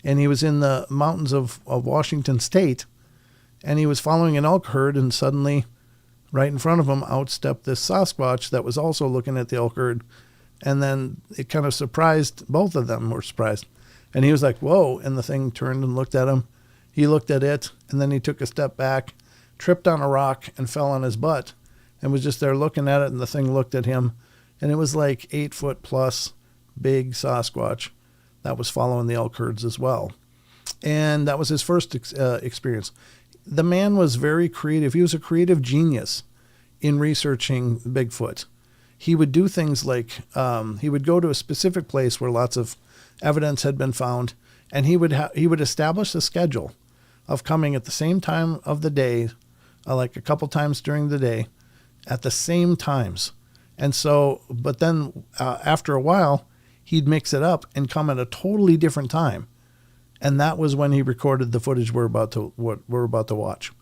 And he was in the mountains of Washington State, and he was following an elk herd, and suddenly, right in front of him, out stepped this Sasquatch that was also looking at the elk herd. And then it kind of surprised, both of them were surprised. And he was like, whoa, and the thing turned and looked at him. He looked at it, and then he took a step back, tripped on a rock, and fell on his butt, and was just there looking at it, and the thing looked at him. And it was like 8-foot plus big Sasquatch that was following the elk herds as well. And that was his first experience. The man was very creative. He was a creative genius in researching Bigfoot. He would do things like he would go to a specific place where lots of evidence had been found, and he would establish a schedule of coming at the same time of the day, like a couple times during the day, at the same times. And so, but then after a while, he'd mix it up and come at a totally different time. And that was when he recorded the footage we're about to watch.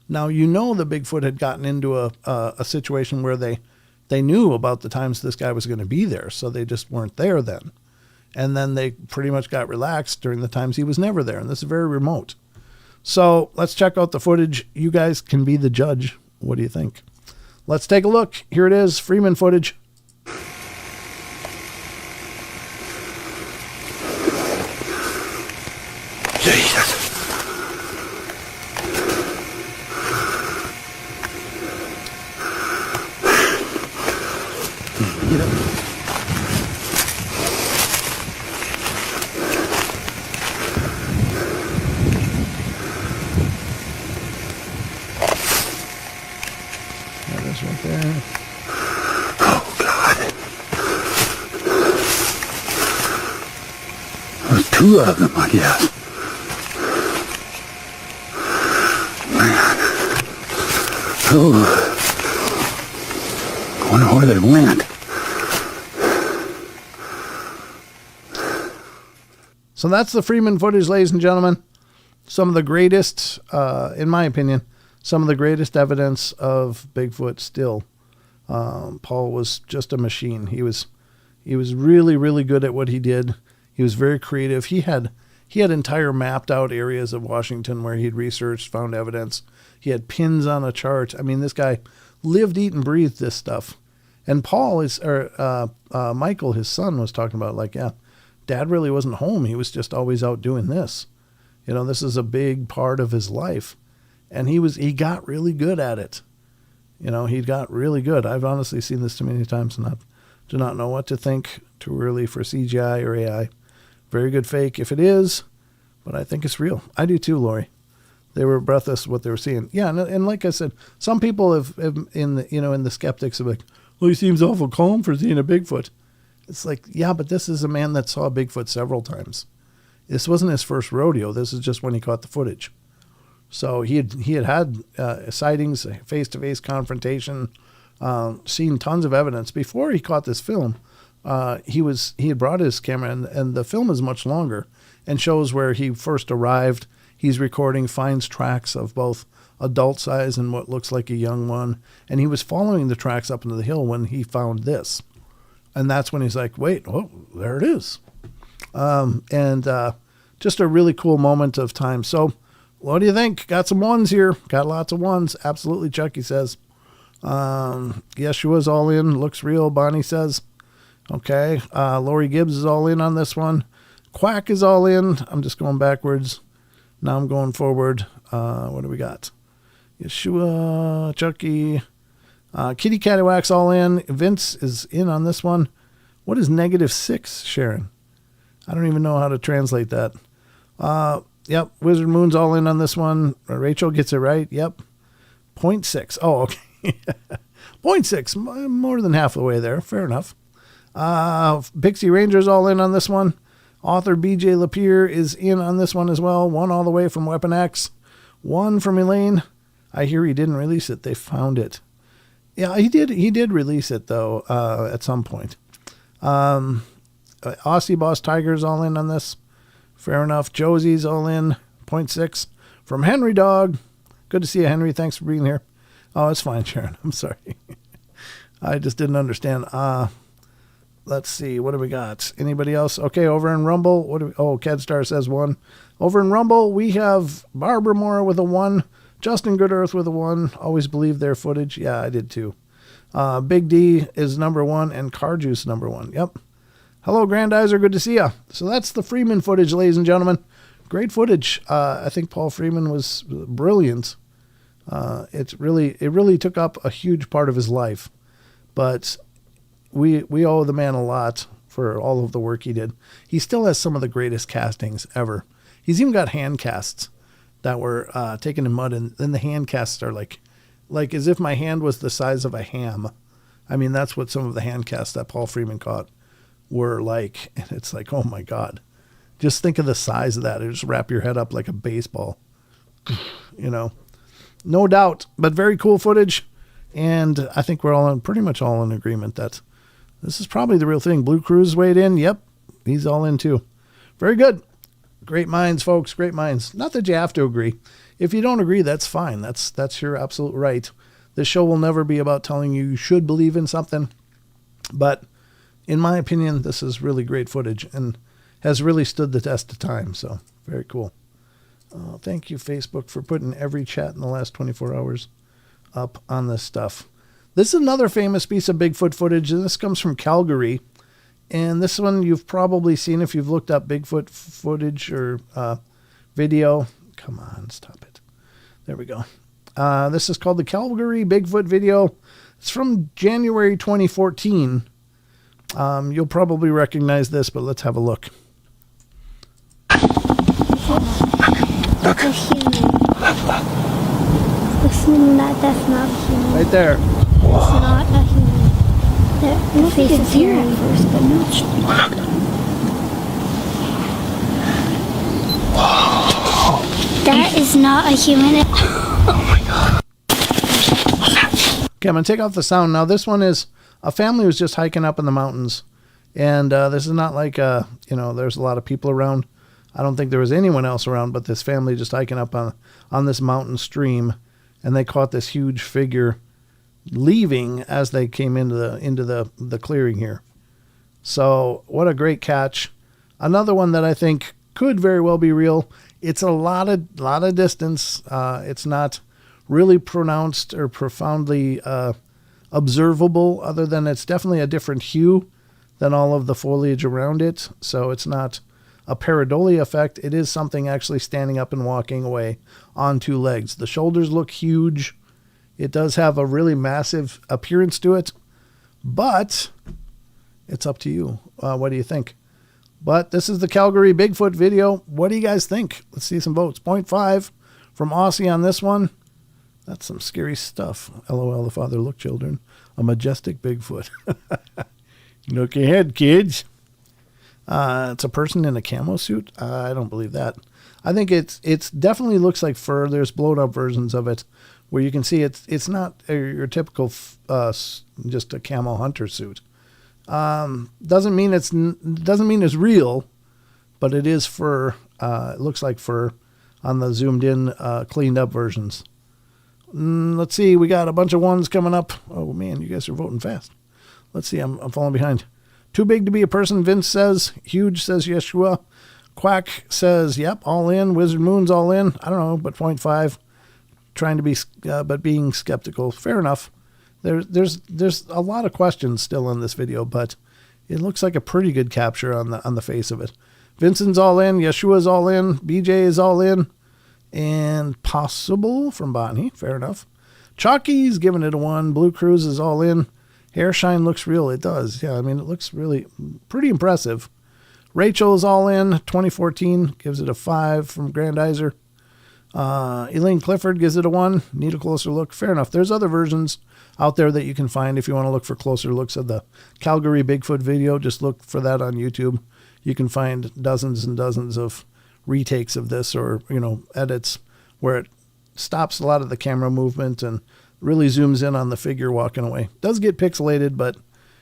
Now, the Bigfoot had gotten into a situation where they knew about the times this guy was going to be there, so they just weren't there then. And then they pretty much got relaxed during the times he was never there, and this is very remote. So let's check out the footage. You guys can be the judge. What do you think? Let's take a look. Here it is, Freeman footage. Jesus. Get up. There it is right there. Oh, God. There's two of them, I guess. Man. Oh. I wonder where they went. So that's the Freeman footage, ladies and gentlemen. Some of the greatest, in my opinion, some of the greatest evidence of Bigfoot still. Paul was just a machine. He was really, really good at what he did. He was very creative. He had entire mapped out areas of Washington where he'd researched, found evidence. He had pins on a chart. I mean, this guy lived, eat, and breathed this stuff. And Michael, his son, was talking about, like, yeah, Dad really wasn't home. He was just always out doing this. You know, this is a big part of his life. And he got really good at it. You know, he got really good. I've honestly seen this too many times and I do not know what to think too early for CGI or AI. Very good fake if it is, but I think it's real. I do too, Lori. They were breathless what they were seeing. Yeah, and like I said, some people have in the skeptics are like, well, he seems awful calm for seeing a Bigfoot. It's like, yeah, but this is a man that saw Bigfoot several times. This wasn't his first rodeo. This is just when he caught the footage. So he had sightings, face-to-face confrontation, seen tons of evidence. Before he caught this film, he had brought his camera, and the film is much longer and shows where he first arrived. He's recording, finds tracks of both adult size and what looks like a young one. And he was following the tracks up into the hill when he found this. And that's when he's like, wait, oh, there it is. Just a really cool moment of time. So what do you think? Got some ones here. Got lots of ones. Absolutely, Chucky says. Yeshua's all in. Looks real, Bonnie says. Okay. Lori Gibbs is all in on this one. Quack is all in. I'm just going backwards. Now I'm going forward. What do we got? Yeshua, Chucky, Kitty Cattywack's all in. Vince is in on this one. What is -6, Sharon? I don't even know how to translate that. Yep, Wizard Moon's all in on this one. Rachel gets it right. Yep. 0.6. Oh, okay. 0.6, more than half the way there. Fair enough. Pixie Ranger's all in on this one. Author BJ Lapierre is in on this one as well. One all the way from Weapon X. One from Elaine. I hear he didn't release it. They found it. Yeah, he did release it, though, at some point. Aussie Boss Tiger's all in on this. Fair enough. Josie's all in. 0.6 from Henry Dog. Good to see you, Henry. Thanks for being here. Oh, it's fine, Sharon. I'm sorry. I just didn't understand. Let's see. What do we got? Anybody else? Okay, over in Rumble. Kedstar says 1. Over in Rumble, we have Barbara Moore with a 1. Justin Goodearth with a 1. Always believed their footage. Yeah, I did too. Big D is number 1 and Car Juice number 1. Yep. Hello, Grandizer. Good to see you. So that's the Freeman footage, ladies and gentlemen. Great footage. I think Paul Freeman was brilliant. It really took up a huge part of his life, but we owe the man a lot for all of the work he did. He still has some of the greatest castings ever. He's even got hand casts that were taken in mud, and then the hand casts are like as if my hand was the size of a ham. I mean, that's what some of the hand casts that Paul Freeman caught were like. And it's like, oh my God, just think of the size of that. It just wrap your head up like a baseball, no doubt, but very cool footage. And I think we're pretty much all in agreement that this is probably the real thing. Blue Cruz weighed in. Yep. He's all in too. Very good. Great minds, folks. Great minds. Not that you have to agree. If you don't agree, that's fine. That's your absolute right. This show will never be about telling you should believe in something. But in my opinion, this is really great footage and has really stood the test of time. So very cool. Thank you, Facebook, for putting every chat in the last 24 hours up on this stuff. This is another famous piece of Bigfoot footage, and this comes from Calgary. And this one you've probably seen if you've looked up Bigfoot footage or video. Come on, stop it. There we go. This is called the Calgary Bigfoot video. It's from January 2014. You'll probably recognize this, but let's have a look. Look. A human. Listen, that's not a human. Right there. It's not a human. The face is here at first, but no. That is not a human. Oh my God. Okay, I'm going to take off the sound. Now, this one is a family who's just hiking up in the mountains. And this is not like, there's a lot of people around. I don't think there was anyone else around but this family just hiking up on this mountain stream. and they caught this huge figure leaving as they came into the clearing here. So what a great catch. Another one that I think could very well be real. It's a lot of distance. It's not really pronounced or profoundly observable, other than it's definitely a different hue than all of the foliage around it. So it's not a pareidolia effect. It is something actually standing up and walking away on two legs. The shoulders look huge. It does have a really massive appearance to it, but it's up to you. What do you think? But this is the Calgary Bigfoot video. What do you guys think? Let's see some votes. 0.5 from Aussie on this one. That's some scary stuff. LOL, the father, look, children. A majestic Bigfoot. Look ahead, kids. It's a person in a camo suit. I don't believe that. I think it's definitely looks like fur. There's blown up versions of it where you can see it's not your typical just a camo hunter suit. Doesn't mean it's real, but it is fur. It looks like fur on the zoomed in, cleaned up versions. Let's see. We got a bunch of ones coming up. Oh man, you guys are voting fast. Let's see. I'm falling behind. Too big to be a person, Vince says. Huge says Yeshua. Quack says, yep, all in. Wizard Moon's all in. I don't know, but 0.5. Trying to be, but being skeptical. Fair enough. There's a lot of questions still in this video, but it looks like a pretty good capture on the face of it. Vincent's all in. Yeshua's all in. BJ is all in. And Possible from Bonnie. Fair enough. Chalky's giving it a 1. Blue Cruise is all in. Hair shine looks real. It does. Yeah, I mean, it looks really pretty impressive. Rachel is all in. 2014 gives it a 5 from Grandizer. Elaine Clifford gives it a 1. Need a closer look. Fair enough. There's other versions out there that you can find if you want to look for closer looks of the Calgary Bigfoot video. Just look for that on YouTube. You can find dozens and dozens of retakes of this, or edits where it stops a lot of the camera movement and really zooms in on the figure walking away. Does get pixelated, but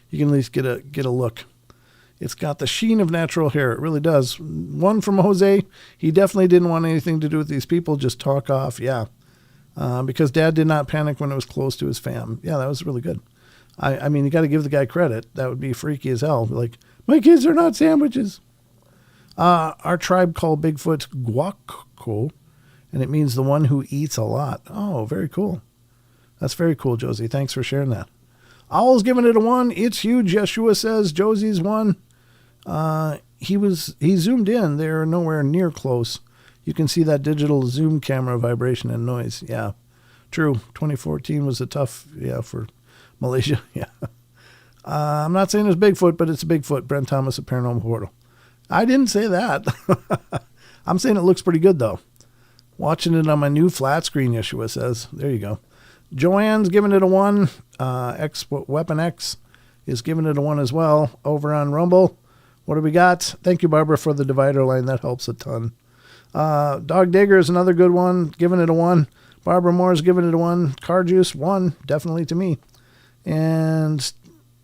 you can at least get a look. It's got the sheen of natural hair. It really does. 1 from Jose. He definitely didn't want anything to do with these people. Just talk off. Yeah. Because Dad did not panic when it was close to his fam. Yeah, that was really good. I mean, you got to give the guy credit. That would be freaky as hell. Like, my kids are not sandwiches. Our tribe called Bigfoot Guaco, and it means the one who eats a lot. Oh, very cool. That's very cool, Josie. Thanks for sharing that. Owl's giving it a 1. It's huge, Yeshua says. Josie's 1. He zoomed in. They're nowhere near close. You can see that digital zoom camera vibration and noise. Yeah, true. 2014 was a tough, for Malaysia. Yeah. I'm not saying it's Bigfoot, but it's a Bigfoot. Brent Thomas at Paranormal Portal. I didn't say that. I'm saying it looks pretty good, though. Watching it on my new flat screen, Yeshua says. There you go. Joanne's giving it a 1. Weapon X is giving it a 1 as well. Over on Rumble, what do we got? Thank you, Barbara, for the divider line. That helps a ton. Dog Digger is another good one. Giving it a 1. Barbara Moore's giving it a 1. Car Juice, 1. Definitely to me. And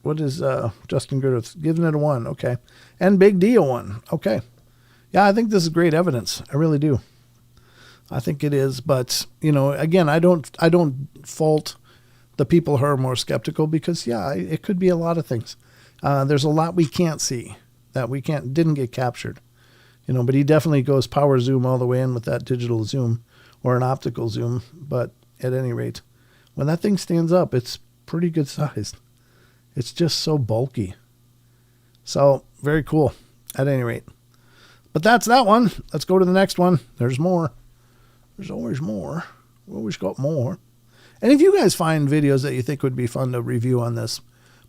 what is Justin Griffith? Giving it a 1. Okay. And Big D a 1. Okay. Yeah, I think this is great evidence. I really do. I think it is, but again, I don't fault the people who are more skeptical, because it could be a lot of things. There's a lot we can't see that didn't get captured, but he definitely goes power zoom all the way in with that digital zoom or an optical zoom. But at any rate, when that thing stands up, it's pretty good sized. It's just so bulky. So very cool at any rate. But that's that one. Let's go to the next one. There's more. There's always more. We always got more. And if you guys find videos that you think would be fun to review on this,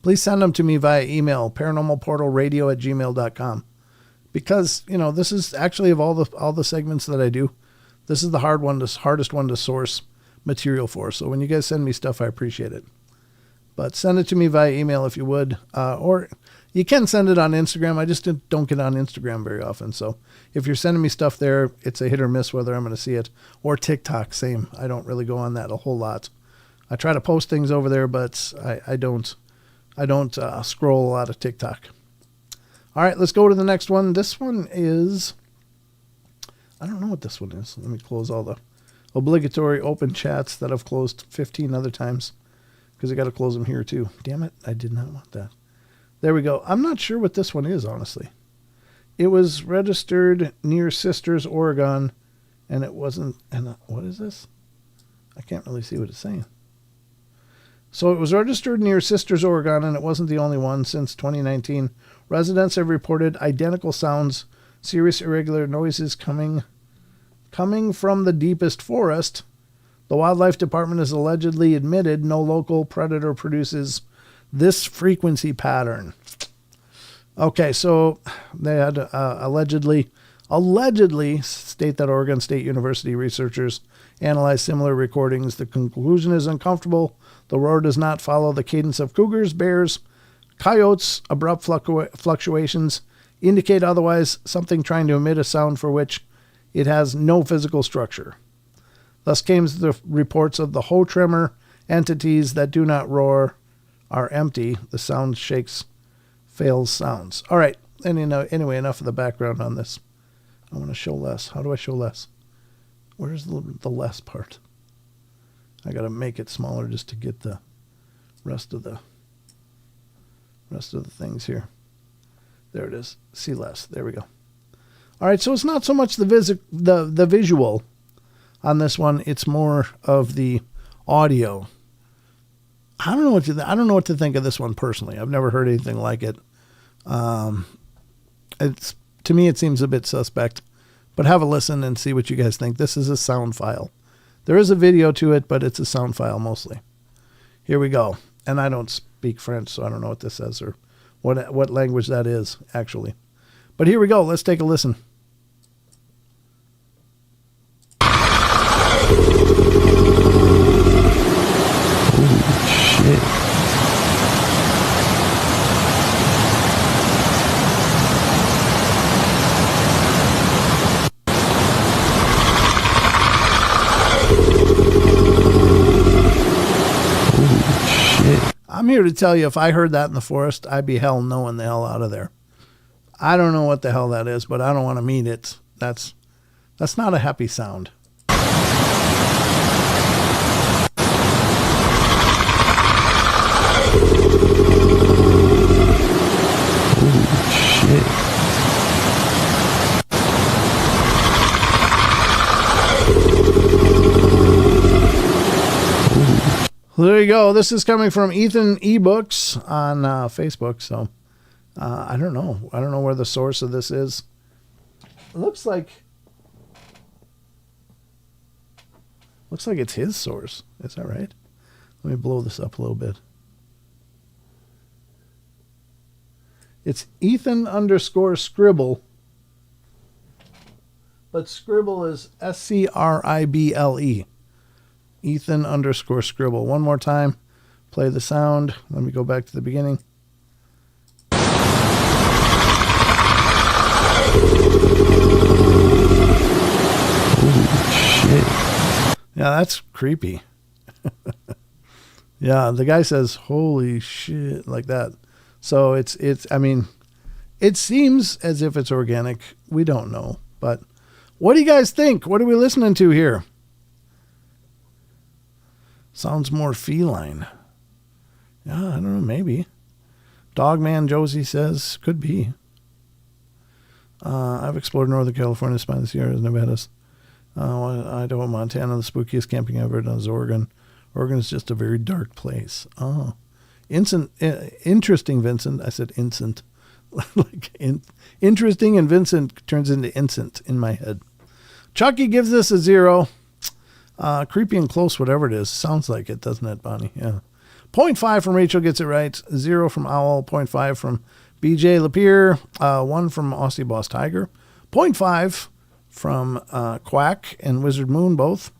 please send them to me via email, paranormalportalradio@gmail.com. Because, this is actually, of all the segments that I do, this is the hardest one to source material for. So when you guys send me stuff, I appreciate it. But send it to me via email if you would. Or you can send it on Instagram. I just don't get on Instagram very often. So if you're sending me stuff there, it's a hit or miss whether I'm going to see it. Or TikTok, same. I don't really go on that a whole lot. I try to post things over there, but I don't scroll a lot of TikTok. All right, let's go to the next one. This one is, I don't know what this one is. Let me close all the obligatory open chats that I've closed 15 other times because I got to close them here too. Damn it. I did not want that. There we go. I'm not sure what this one is, honestly. It was registered near Sisters, Oregon, and it wasn't. And what is this? I can't really see what it's saying. So it was registered near Sisters, Oregon, and it wasn't the only one. Since 2019, residents have reported identical sounds, serious irregular noises coming from the deepest forest. The Wildlife Department has allegedly admitted no local predator produces this frequency pattern. Okay, so they had allegedly state that Oregon State University researchers analyzed similar recordings. The conclusion is uncomfortable. The roar does not follow the cadence of cougars, bears, coyotes. Abrupt fluctuations indicate otherwise, something trying to emit a sound for which it has no physical structure. Thus came the reports of the Ho tremor entities that do not roar are empty. The sound shakes, fails sounds. All right. Anyway, enough of the background on this. I want to show less. How do I show less? Where's the less part? I got to make it smaller just to get the rest of the things here. There it is. See less. There we go. All right. So it's not so much the visual on this one. It's more of the audio. I don't know what to think of this one personally. I've never heard anything like it. To me, it seems a bit suspect, but have a listen and see what you guys think. This is a sound file. There is a video to it, but it's a sound file mostly. Here we go. And I don't speak French, so I don't know what this says or what language that is, actually. But here we go. Let's take a listen. Shit. I'm here to tell you, if I heard that in the forest, I'd be hell knowing the hell out of there. I don't know what the hell that is, but I don't want to meet it. That's not a happy sound. Shit. There you go. This is coming from Ethan eBooks on Facebook. So I don't know. I don't know where the source of this is. It looks like it's his source. Is that right? Let me blow this up a little bit. It's Ethan_Scribble. But Scribble is Scrible. Ethan_Scribble. One more time. Play the sound. Let me go back to the beginning. Shit. Yeah, that's creepy. Yeah, the guy says, holy shit, like that. So I mean, it seems as if it's organic. We don't know. But what do you guys think? What are we listening to here? Sounds more feline. Yeah, I don't know, maybe. Dogman Josie says, could be. I've explored Northern California, spine the Sierras, Nevadas, Idaho, Montana. The spookiest camping I've ever done is Oregon. Oregon is just a very dark place. Oh, interesting, Vincent. I said incent. Interesting, and Vincent turns into incent in my head. Chucky gives this a 0. Creepy and close, whatever it is. Sounds like it, doesn't it, Bonnie? Yeah. 0.5 from Rachel gets it right. 0 from Owl. 0.5 from BJ Lapierre. 1 from Aussie Boss Tiger. 0.5 from Quack and Wizard Moon, both.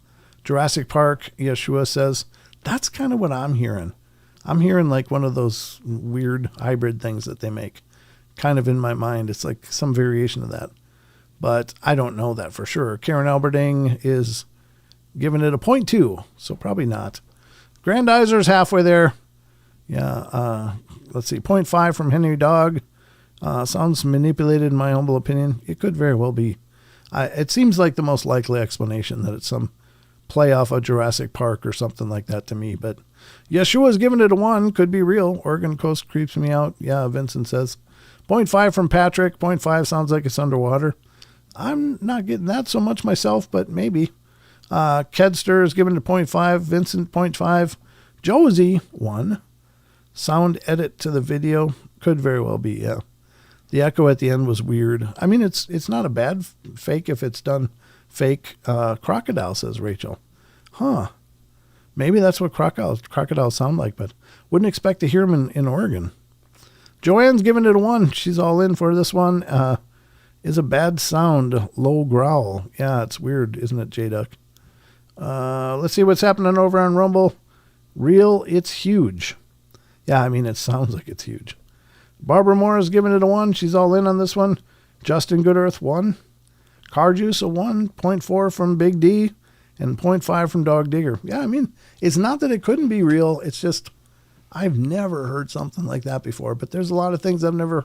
Jurassic Park, Yeshua says, that's kind of what I'm hearing. I'm hearing like one of those weird hybrid things that they make. Kind of in my mind. It's like some variation of that. But I don't know that for sure. Karen Alberding is giving it a 0.2, so probably not. Grandizer's halfway there. Yeah, let's see, 0.5 from Henry Dog. Sounds manipulated in my humble opinion. It could very well be. It seems like the most likely explanation that it's some play off of Jurassic Park or something like that to me. But Yeshua's giving it a 1. Could be real. Oregon coast creeps me out. Yeah, Vincent says. 0.5 from Patrick. 0.5 sounds like it's underwater. I'm not getting that so much myself, but maybe. Kedster is given it a 0.5. Vincent, 0.5. Josie, 1. Sound edit to the video. Could very well be, yeah. The echo at the end was weird. I mean, it's not a bad fake if it's done fake. Crocodile, says Rachel. Huh. Maybe that's what crocodiles sound like, but wouldn't expect to hear them in Oregon. Joanne's giving it a 1. She's all in for this one. Is a bad sound, low growl. Yeah, it's weird, isn't it, J-Duck? Let's see what's happening over on Rumble. Real, it's huge. Yeah, I mean, it sounds like it's huge. Barbara Moore is giving it a 1. She's all in on this one. Justin Goodearth, 1. Car Juice, a 1. 0.4 from Big D. And 0.5 from Dog Digger. Yeah, I mean, it's not that it couldn't be real. It's just, I've never heard something like that before. But there's a lot of things I've never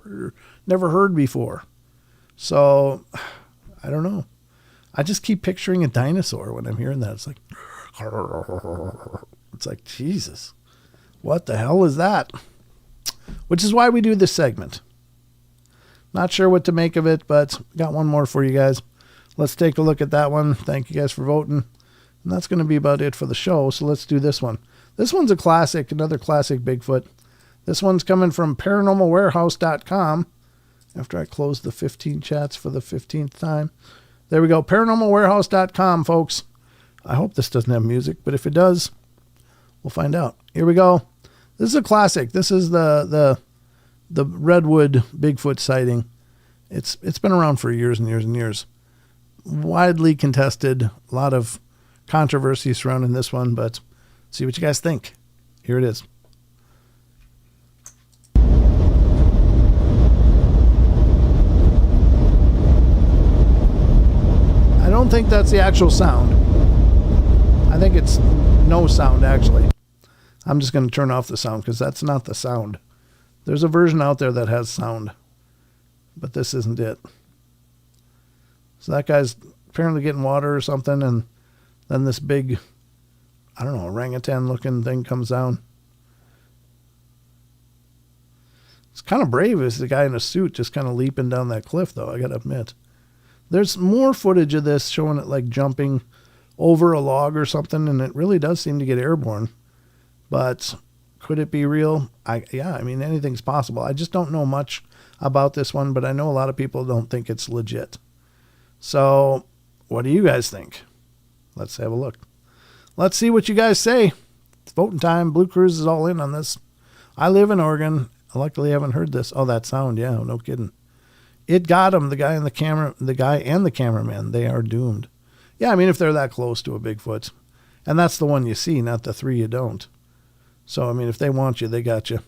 heard before. So, I don't know. I just keep picturing a dinosaur when I'm hearing that. It's like, Jesus, what the hell is that? Which is why we do this segment. Not sure what to make of it, but got one more for you guys. Let's take a look at that one. Thank you guys for voting. And that's going to be about it for the show, so let's do this one. This one's a classic, another classic Bigfoot. This one's coming from paranormalwarehouse.com. After I close the 15 chats for the 15th time. There we go, paranormalwarehouse.com, folks. I hope this doesn't have music, but if it does, we'll find out. Here we go. This is a classic. This is the Redwood Bigfoot sighting. It's been around for years and years and years. Widely contested. A lot of controversy surrounding this one, but see what you guys think. Here it is. I don't think that's the actual sound. I think it's no sound, actually. I'm just going to turn off the sound because that's not the sound. There's a version out there that has sound, but this isn't it. So that guy's apparently getting water or something, and then this big, I don't know, orangutan-looking thing comes down. It's kind of brave as the guy in a suit just kind of leaping down that cliff, though, I got to admit. There's more footage of this showing it like jumping over a log or something, and it really does seem to get airborne. But could it be real? Yeah, I mean, anything's possible. I just don't know much about this one, but I know a lot of people don't think it's legit. So what do you guys think? Let's have a look. Let's see what you guys say. It's voting time. Blue Cruise is all in on this. I live in Oregon. I luckily haven't heard this. Oh, that sound. Yeah, no kidding. It got him, the guy and the cameraman. They are doomed. Yeah, I mean, if they're that close to a Bigfoot. And that's the one you see, not the 3 you don't. So, I mean, if they want you, they got you.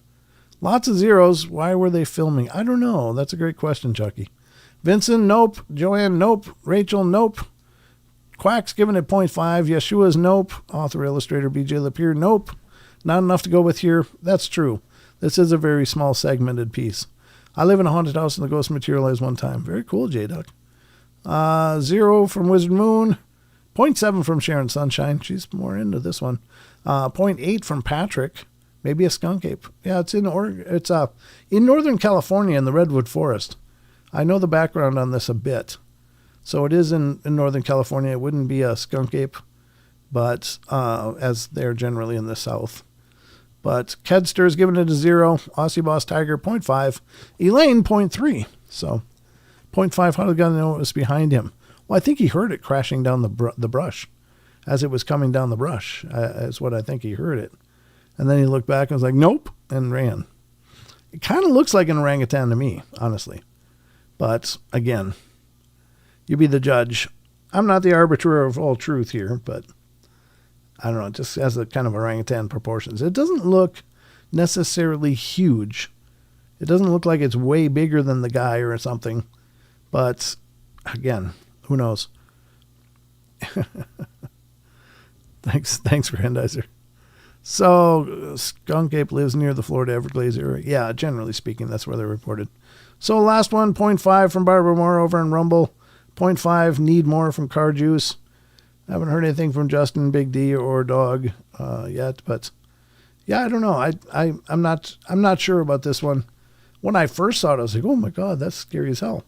Lots of zeros. Why were they filming? I don't know. That's a great question, Chucky. Vincent, nope. Joanne, nope. Rachel, nope. Quack's giving it 0.5. Yeshua's nope. Author, illustrator, BJ Lapierre, nope. Not enough to go with here. That's true. This is a very small segmented piece. I live in a haunted house and the ghost materialized one time. Very cool, J-Duck. 0 from Wizard Moon. 0.7 from Sharon Sunshine. She's more into this one. 0.8 from Patrick. Maybe a skunk ape. Yeah, it's in in Northern California in the Redwood Forest. I know the background on this a bit. So it is in Northern California. It wouldn't be a skunk ape, but as they're generally in the South. But Kedster is giving it a 0. Aussie Boss Tiger, 0.5. Elaine, 0.3. So 0.5, how did the guy know it was behind him? Well, I think he heard it crashing down the brush as it was coming down the brush. Is what I think he heard it. And then he looked back and was like, nope, and ran. It kind of looks like an orangutan to me, honestly. But again, you be the judge. I'm not the arbiter of all truth here, but I don't know, it just has a kind of orangutan proportions. It doesn't look necessarily huge. It doesn't look like it's way bigger than the guy or something. But again, who knows? Thanks, Grandizer. So, skunk ape lives near the Florida Everglades area. Yeah, generally speaking, that's where they're reported. So, last one, 0.5 from Barbara Moore over in Rumble. 0.5, need more from Car Juice. I haven't heard anything from Justin, Big D, or Dog yet, but yeah, I don't know. I'm not sure about this one. When I first saw it, I was like, oh my God, that's scary as hell.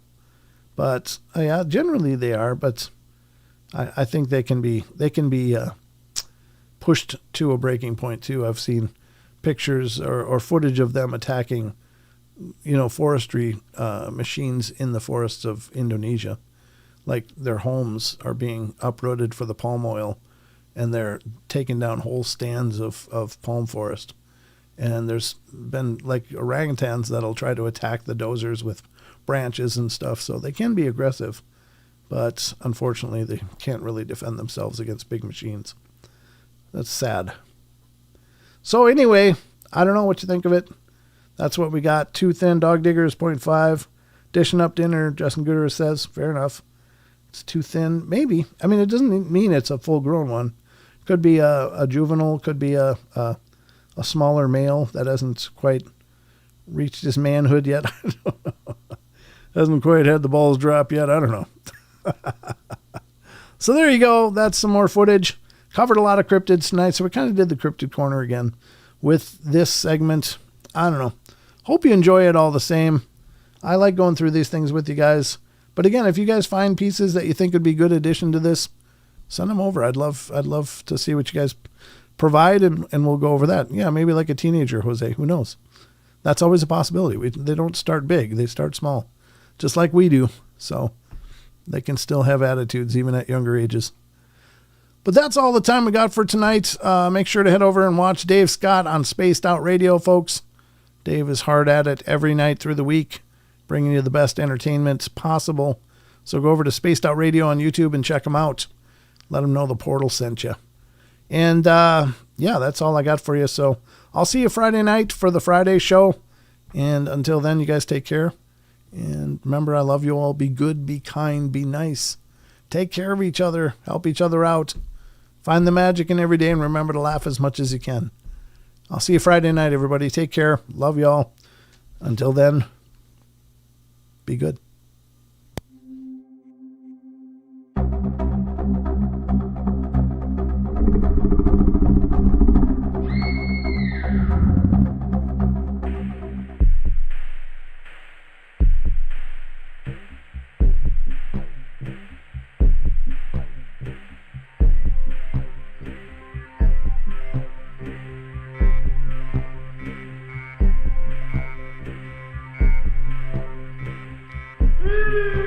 But yeah, generally they are, but I think they can be pushed to a breaking point too. I've seen pictures or footage of them attacking, forestry machines in the forests of Indonesia. Like their homes are being uprooted for the palm oil, and they're taking down whole stands of palm forest. And there's been like orangutans that'll try to attack the dozers with branches and stuff. So they can be aggressive, but unfortunately they can't really defend themselves against big machines. That's sad. So anyway, I don't know what you think of it. That's what we got. Too thin, Dog Diggers 0.5. Dishing up dinner, Justin Gooder says. Fair enough. It's too thin. Maybe. I mean, it doesn't mean it's a full-grown one. Could be a juvenile. Could be a smaller male that hasn't quite reached his manhood yet. I don't know. Hasn't quite had the balls drop yet. I don't know. So there you go. That's some more footage. Covered a lot of cryptids tonight, so we kind of did the cryptid corner again with this segment. I don't know. Hope you enjoy it all the same. I like going through these things with you guys. But again, if you guys find pieces that you think would be a good addition to this, send them over. I'd love to see what you guys provide, and we'll go over that. Yeah, maybe like a teenager, Jose. Who knows? That's always a possibility. They don't start big. They start small, just like we do. So they can still have attitudes even at younger ages. But that's all the time we got for tonight. Make sure to head over and watch Dave Scott on Spaced Out Radio, folks. Dave is hard at it every night through the week, bringing you the best entertainment possible. So go over to Spaced Out Radio on YouTube and check him out. Let him know the portal sent you. And yeah, that's all I got for you. So I'll see you Friday night for the Friday show. And until then, you guys take care. And remember, I love you all. Be good, be kind, be nice. Take care of each other. Help each other out. Find the magic in every day, and remember to laugh as much as you can. I'll see you Friday night, everybody. Take care. Love y'all. Until then, be good. Mm-hmm.